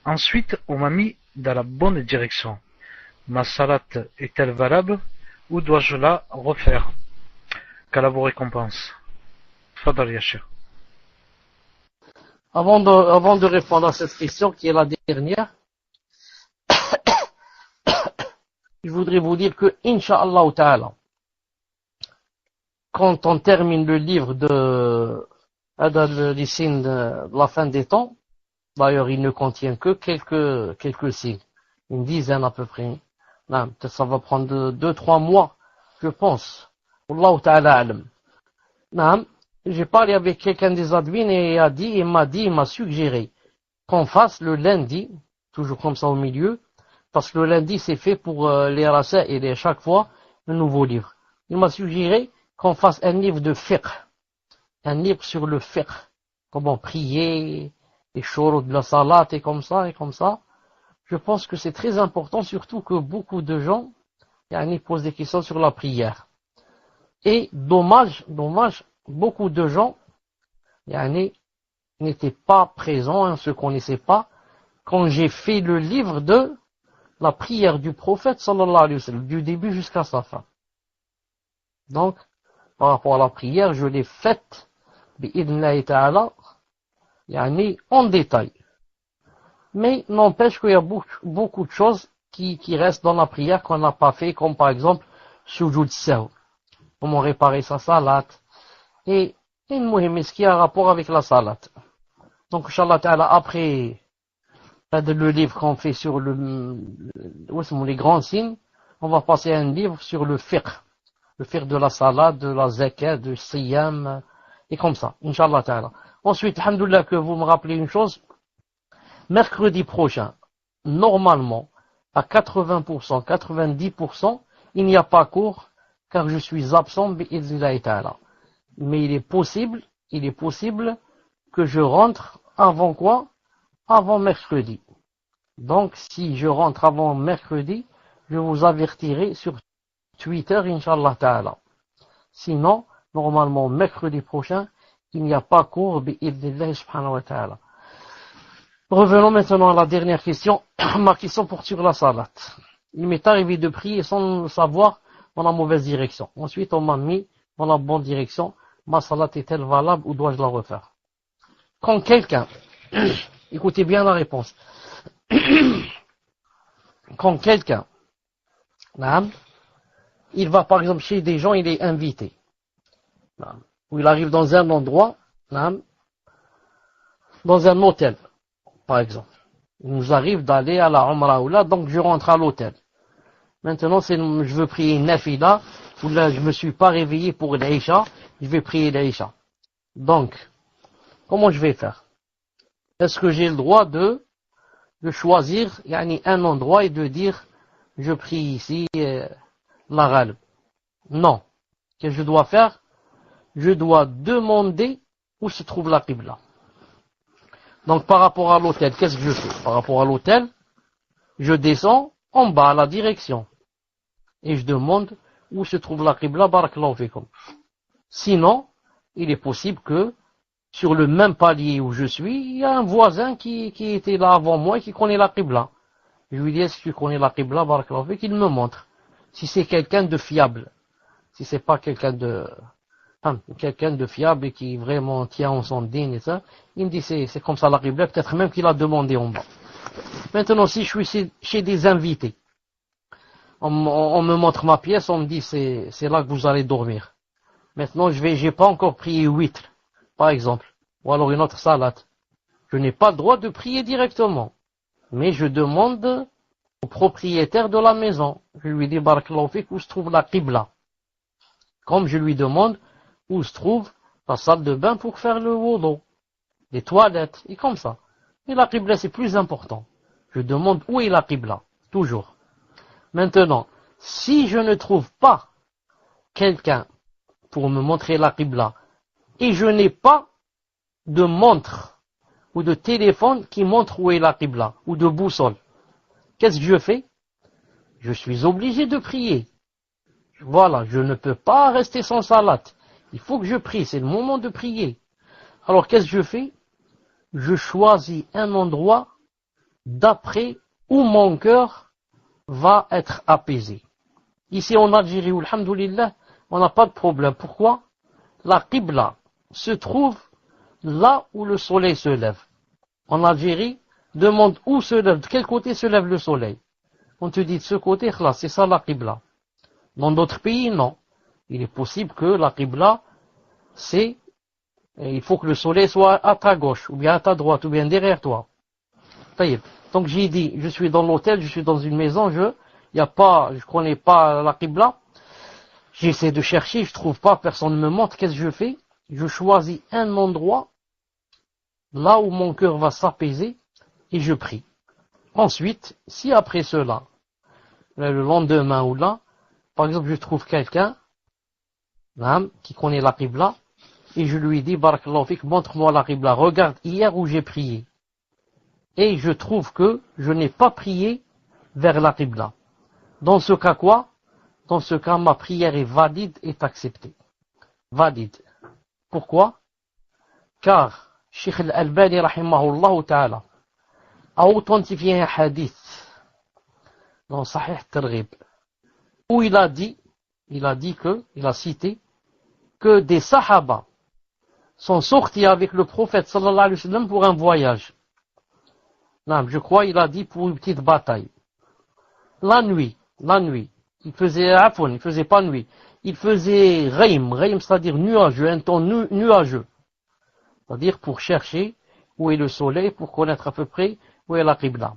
Ensuite, on m'a mis dans la bonne direction. Ma salat est-elle valable ou dois-je la refaire? Qu'Allah vous récompense. Fadal ya cheikh. Avant de répondre à cette question qui est la dernière, je voudrais vous dire que, Inch'Allah Ta'ala, quand on termine le livre de les signes de la fin des temps, d'ailleurs il ne contient que quelques signes, une dizaine à peu près. Non, peut-être ça va prendre 2-3 mois, je pense. Wallahu Ta'ala alam. Non, j'ai parlé avec quelqu'un des admins et il m'a suggéré qu'on fasse le lundi, toujours comme ça au milieu, parce que le lundi c'est fait pour les racins et chaque fois un nouveau livre. Il m'a suggéré qu'on fasse un livre de fiqh, un livre sur le fiqh, comment prier, les shurut de la salat et comme ça. Je pense que c'est très important, surtout que beaucoup de gens posent des questions sur la prière. Et dommage, beaucoup de gens n'étaient pas présents, ne se connaissaient pas, quand j'ai fait le livre de la prière du prophète, sallallahu alayhi wa sallam, du début jusqu'à sa fin. Donc, par rapport à la prière, je l'ai faite, bi'idhnillahi ta'ala, en détail. Mais n'empêche qu'il y a beaucoup de choses qui restent dans la prière qu'on n'a pas fait, comme par exemple, sujoud sahw, comment réparer sa salat, et ce qui a un rapport avec la salat. Donc, Inch'Allah ta'ala, après le livre qu'on fait sur les grands signes, on va passer à un livre sur le fiqh de la salat, de la zakat, de siyam, et comme ça, Inch'Allah ta'ala. Ensuite, alhamdoulilah que vous me rappelez une chose, mercredi prochain, normalement, à 80%, 90%, il n'y a pas cours, car je suis absent, bi'idhnillahi ta'ala. Mais il est possible que je rentre avant quoi? Avant mercredi. Donc, si je rentre avant mercredi, je vous avertirai sur Twitter, Inch'Allah Ta'ala. Sinon, normalement, mercredi prochain, il n'y a pas cours, bi'idhnillah subhanahu wa ta'ala. Revenons maintenant à la dernière question. Ma question porte sur la salat. Il m'est arrivé de prier sans le savoir dans la mauvaise direction. Ensuite, on m'a mis dans la bonne direction. Ma salat est-elle valable ou dois-je la refaire? Quand quelqu'un, écoutez bien la réponse, quand quelqu'un, il va par exemple chez des gens, il est invité, ou il arrive dans un endroit, dans un hôtel, par exemple, Il nous arrive d'aller à la Umrah ou là, donc je rentre à l'hôtel. Maintenant, je veux prier une nafila, ou là, je me suis pas réveillé pour l'Aïcha, je vais prier l'Aïcha. Donc, comment je vais faire? Est-ce que j'ai le droit de choisir un endroit et de dire, je prie ici, la Ghalb? Non. Qu'est-ce que je dois faire? Je dois demander où se trouve la Qibla. Donc, par rapport à l'hôtel, qu'est-ce que je fais? Par rapport à l'hôtel, je descends en bas à la direction. Et je demande où se trouve la Qibla, barakallahu fikum. Sinon, il est possible que sur le même palier où je suis, il y a un voisin qui était là avant moi et qui connaît la Qibla. Je lui dis, est-ce que tu connais la Qibla, barakallahu fikum, qu'il me montre. Si c'est quelqu'un de fiable. Si c'est pas quelqu'un de fiable et qui vraiment tient en son digne et ça, il me dit c'est comme ça la Qibla, peut-être même qu'il a demandé en bas. Maintenant, si je suis chez des invités, on me montre ma pièce, on me dit c'est là que vous allez dormir. Maintenant, j'ai pas encore prié 8, par exemple, ou alors une autre salade. Je n'ai pas le droit de prier directement, mais je demande au propriétaire de la maison. Je lui dis barakallahu fik, où se trouve la Qibla. Comme je lui demande où se trouve la salle de bain pour faire le wudu, les toilettes, et comme ça. Et la Qibla, c'est plus important. Je demande où est la Qibla, toujours. Maintenant, si je ne trouve pas quelqu'un pour me montrer la Qibla, et je n'ai pas de montre ou de téléphone qui montre où est la Qibla, ou de boussole, qu'est-ce que je fais? Je suis obligé de prier. Voilà, je ne peux pas rester sans salat. Il faut que je prie, c'est le moment de prier. Alors qu'est-ce que je fais? Je choisis un endroit d'après où mon cœur va être apaisé. Ici en Algérie, alhamdoulilah, on n'a pas de problème. Pourquoi? La Qibla se trouve là où le soleil se lève. En Algérie, demande où se lève, de quel côté se lève le soleil. On te dit de ce côté, c'est ça la Qibla. Dans d'autres pays, non. Il est possible que la Qibla, il faut que le soleil soit à ta gauche, ou bien à ta droite, ou bien derrière toi. Donc j'ai dit, je suis dans l'hôtel, je suis dans une maison, je connais pas la Qibla. J'essaie de chercher, je trouve pas, personne ne me montre, qu'est-ce que je fais? Je choisis un endroit, là où mon cœur va s'apaiser, et je prie. Ensuite, si après cela, le lendemain ou là, par exemple, je trouve quelqu'un qui connaît la Qibla, et je lui dis, barakallahu fik, montre-moi la Qibla, regarde hier où j'ai prié. Et je trouve que je n'ai pas prié vers la Qibla. Dans ce cas quoi? Dans ce cas, ma prière est valide et acceptée. Valide. Pourquoi? Car Cheikh Al-Albani, rahimahullah ta'ala, a authentifié un hadith dans Sahih Targhib, où il a cité que des Sahaba sont sortis avec le prophète sallallahu alayhi wa sallam pour un voyage. Non, je crois il a dit pour une petite bataille. La nuit, il faisait pas nuit, il faisait raym, c'est-à-dire nuageux, un temps nuageux. C'est-à-dire pour chercher où est le soleil, pour connaître à peu près où est la Qibla.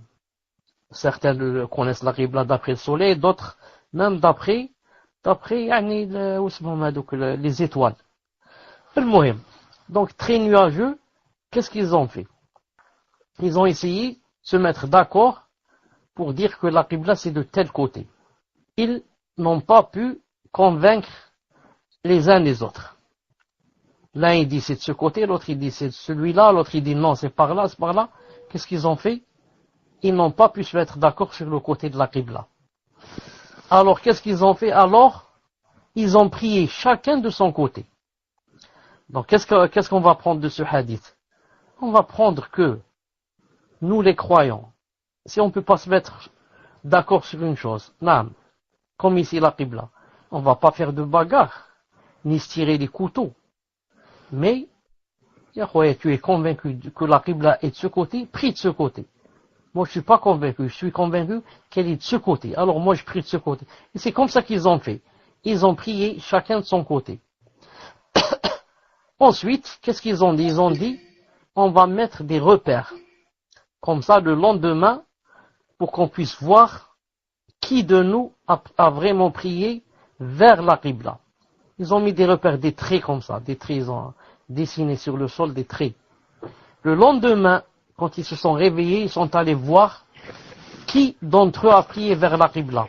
Certains connaissent la Qibla d'après le soleil, d'autres même d'après les étoiles. Le muhim. Donc très nuageux, qu'est-ce qu'ils ont fait? Ils ont essayé de se mettre d'accord pour dire que la Qibla c'est de tel côté. Ils n'ont pas pu convaincre les uns les autres. L'un il dit c'est de ce côté, l'autre il dit c'est de celui-là, l'autre il dit non c'est par là, c'est par là. Qu'est-ce qu'ils ont fait? Ils n'ont pas pu se mettre d'accord sur le côté de la Qibla. Alors qu'est-ce qu'ils ont fait? Alors ils ont prié chacun de son côté. Donc qu'est-ce qu'on va prendre de ce hadith? On va prendre que nous les croyants, si on ne peut pas se mettre d'accord sur une chose, comme ici la Qibla, on ne va pas faire de bagarre, ni se tirer des couteaux. Mais, tu es convaincu que la Qibla est de ce côté, prie de ce côté. Moi je ne suis pas convaincu, je suis convaincu qu'elle est de ce côté, alors moi je prie de ce côté. Et c'est comme ça qu'ils ont fait. Ils ont prié chacun de son côté. Ensuite, qu'est-ce qu'ils ont dit? Ils ont dit, on va mettre des repères. comme ça le lendemain, pour qu'on puisse voir qui de nous a vraiment prié vers la Qibla. Ils ont mis des repères, des traits comme ça, des traits, ils ont dessiné sur le sol des traits. Le lendemain, quand ils se sont réveillés, ils sont allés voir qui d'entre eux a prié vers la Qibla.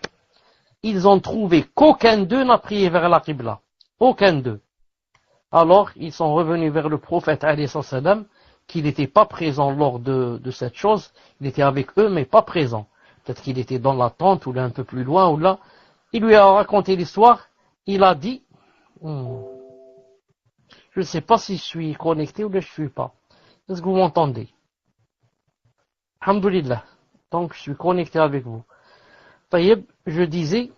Ils ont trouvé qu'aucun d'eux n'a prié vers la Qibla. Aucun d'eux. Alors, ils sont revenus vers le prophète, alayhi salam, qu'il n'était pas présent lors de cette chose. Il était avec eux, mais pas présent. Peut-être qu'il était dans la tente, ou là un peu plus loin, ou là. Il lui a raconté l'histoire. Il a dit, je ne sais pas si je suis connecté ou là je ne suis pas. Est-ce que vous m'entendez? Alhamdulillah. Donc, je suis connecté avec vous. Taïeb, je disais,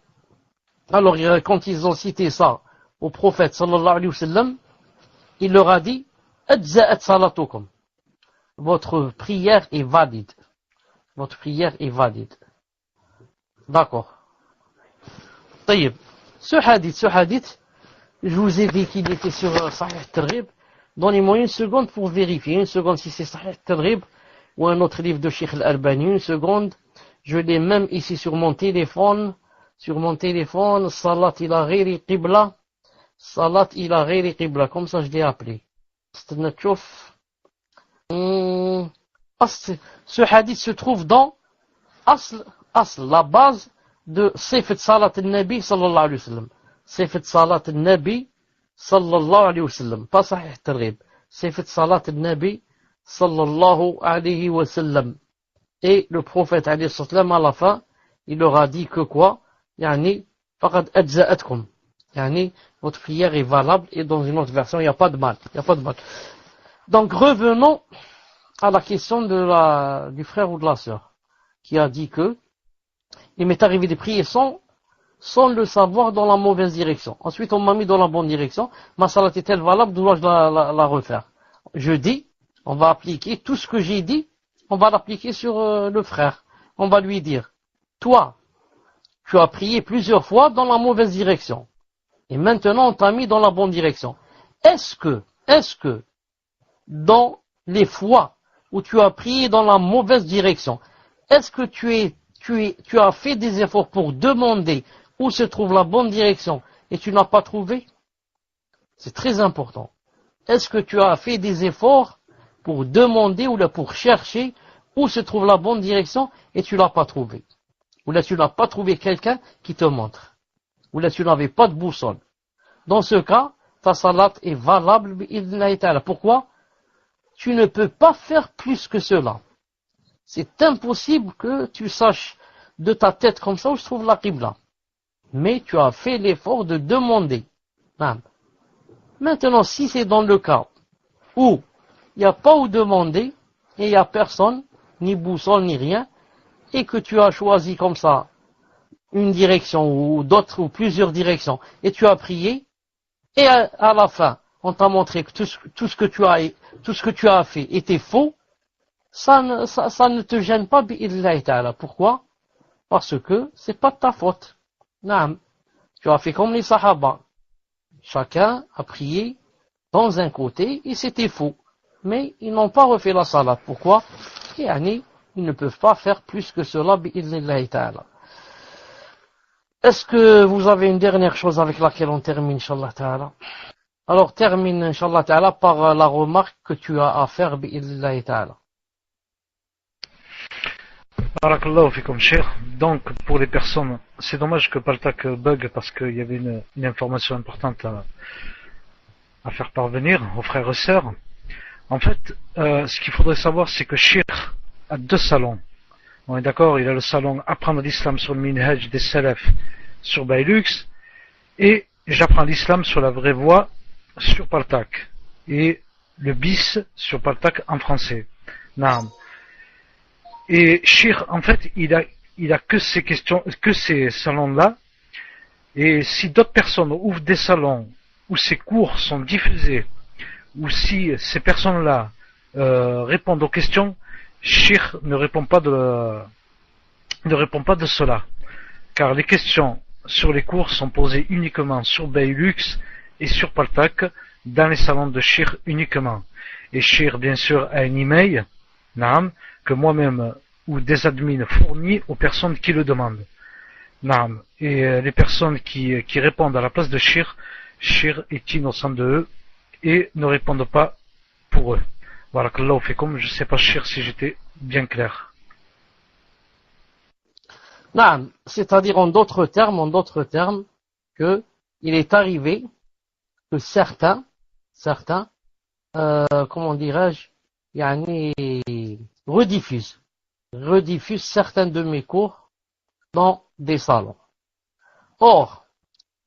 alors quand ils ont cité ça au prophète sallallahu alayhi wa sallam, il leur a dit, Ajza'at salatukum. Votre prière est valide. Votre prière est valide. D'accord. Taïeb. Ce hadith, je vous ai dit qu'il était sur Sahih Targhib. Donnez-moi une seconde pour vérifier. Une seconde si c'est Sahih Targhib ou un autre livre de Sheikh Al-Albani. Une seconde. Je l'ai même ici sur mon téléphone. Sur mon téléphone, Salat ila ghayri qibla. Salat ila ghayri qibla. Comme ça, je l'ai appelé. Ce hadith se trouve dans Asl, la base de Sifat Salat al-Nabi sallallahu alayhi wa sallam. Sifat Salat al-Nabi sallallahu alayhi wa sallam. Pas Sahih Targhib. Sifat Salat al-Nabi sallallahu alayhi wa sallam. Et le prophète alayhi sallam à la fin, il leur a dit que quoi? Yani, faqad ajza'atkum. Yani, votre prière est valable et dans une autre version, il n'y a pas de mal. Il n'y a pas de mal. Donc revenons à la question du frère ou de la sœur qui a dit que il m'est arrivé de prier sans le savoir dans la mauvaise direction. Ensuite, on m'a mis dans la bonne direction. Ma salat est-elle valable? Dois-je la refaire? Je dis, on va appliquer tout ce que j'ai dit, on va l'appliquer sur le frère. On va lui dire, toi, tu as prié plusieurs fois dans la mauvaise direction. Et maintenant, on t'a mis dans la bonne direction. Est-ce que, dans les fois où tu as prié dans la mauvaise direction, est-ce que tu as fait des efforts pour demander où se trouve la bonne direction et tu n'as pas trouvé? C'est très important. Est-ce que tu as fait des efforts pour demander ou là pour chercher où se trouve la bonne direction et tu l'as pas trouvé? Ou là tu n'as pas trouvé quelqu'un qui te montre? Ou là tu n'avais pas de boussole? Dans ce cas, ta salat est valable bi'idhnillahi ta'ala. Pourquoi? Tu ne peux pas faire plus que cela. C'est impossible que tu saches de ta tête comme ça où se trouve la Qibla. Mais tu as fait l'effort de demander. Maintenant, si c'est dans le cas où il n'y a pas où demander, et il n'y a personne, ni boussole, ni rien, et que tu as choisi comme ça une direction ou d'autres ou plusieurs directions, et tu as prié, et à la fin, on t'a montré que tout ce que tu as fait était faux, ça ne te gêne pas, bi'idhnillahi ta'ala. Pourquoi? Parce que c'est pas de ta faute. Naam. Tu as fait comme les sahaba. Chacun a prié dans un côté et c'était faux. Mais ils n'ont pas refait la salat. Pourquoi? Ils ne peuvent pas faire plus que cela, bi'idhnillahi ta'ala. Est-ce que vous avez une dernière chose avec laquelle on termine, inshallah ta'ala? Alors termine, inshallah ta'ala, par la remarque que tu as à faire, bi'idhnillahi ta'ala. Barakallahu fikum, Cheikh. Donc, pour les personnes, c'est dommage que Paltak bug parce qu'il y avait une information importante à faire parvenir aux frères et sœurs. En fait, ce qu'il faudrait savoir, c'est que Cheikh a deux salons. On est d'accord, il a le salon Apprendre l'islam sur le Minhaj des Salaf sur Bailux et J'apprends l'islam sur la vraie voie sur Paltak et le bis sur Paltak en français. Naam. Et Cheikh, en fait, il a que ces questions, que ces salons-là. Et si d'autres personnes ouvrent des salons où ces cours sont diffusés, ou si ces personnes-là répondent aux questions, Cheikh ne répond pas de cela. Car les questions sur les cours sont posées uniquement sur Bailux et sur Paltak, dans les salons de Cheikh uniquement. Et Cheikh, bien sûr, a un email Naam, que moi-même ou des admins fournit aux personnes qui le demandent. Naam. Et les personnes qui répondent à la place de Shir est innocent de eux et ne répondent pas pour eux. Barakallahu fikum, je sais pas Shir si j'étais bien clair. Naam, c'est-à-dire en d'autres termes, que il est arrivé que certains, comment dirais-je, yani, rediffusent certains de mes cours dans des salons. Or,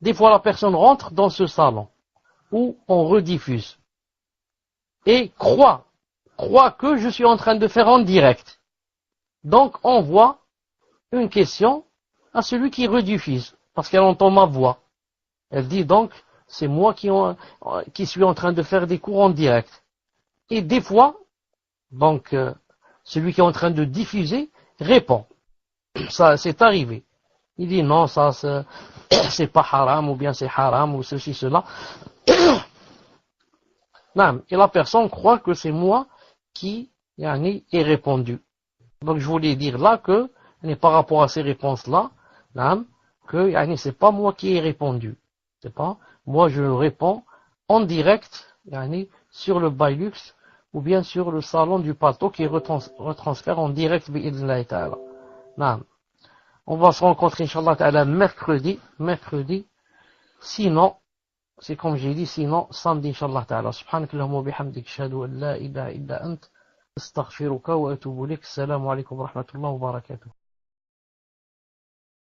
des fois la personne rentre dans ce salon où on rediffuse et croit que je suis en train de faire en direct. Donc envoie une question à celui qui rediffuse, parce qu'elle entend ma voix. Elle dit donc, c'est moi qui suis en train de faire des cours en direct. Et des fois, donc, celui qui est en train de diffuser répond. Ça, c'est arrivé. Il dit non, ça, c'est pas haram, ou bien c'est haram, ou ceci, cela. Non, et la personne croit que c'est moi qui ai répondu. Donc, je voulais dire là que, par rapport à ces réponses-là, que c'est pas moi qui ai répondu. C'est pas moi, je réponds en direct, sur le Bailux, ou bien sur le salon du plateau qui retransfère en direct bi'idhnillahi ta'ala. Non. On va se rencontrer, Inch'Allah ta'ala, mercredi. Sinon, c'est comme j'ai dit, sinon, samedi, Inch'Allah ta'ala. Subhanakallahumma wa bihamdik, ashhadu an la ilaha illa ant, astaghfiruka wa atubu ilayk. Assalamu alaikum wa rahmatullahi wa barakatuh.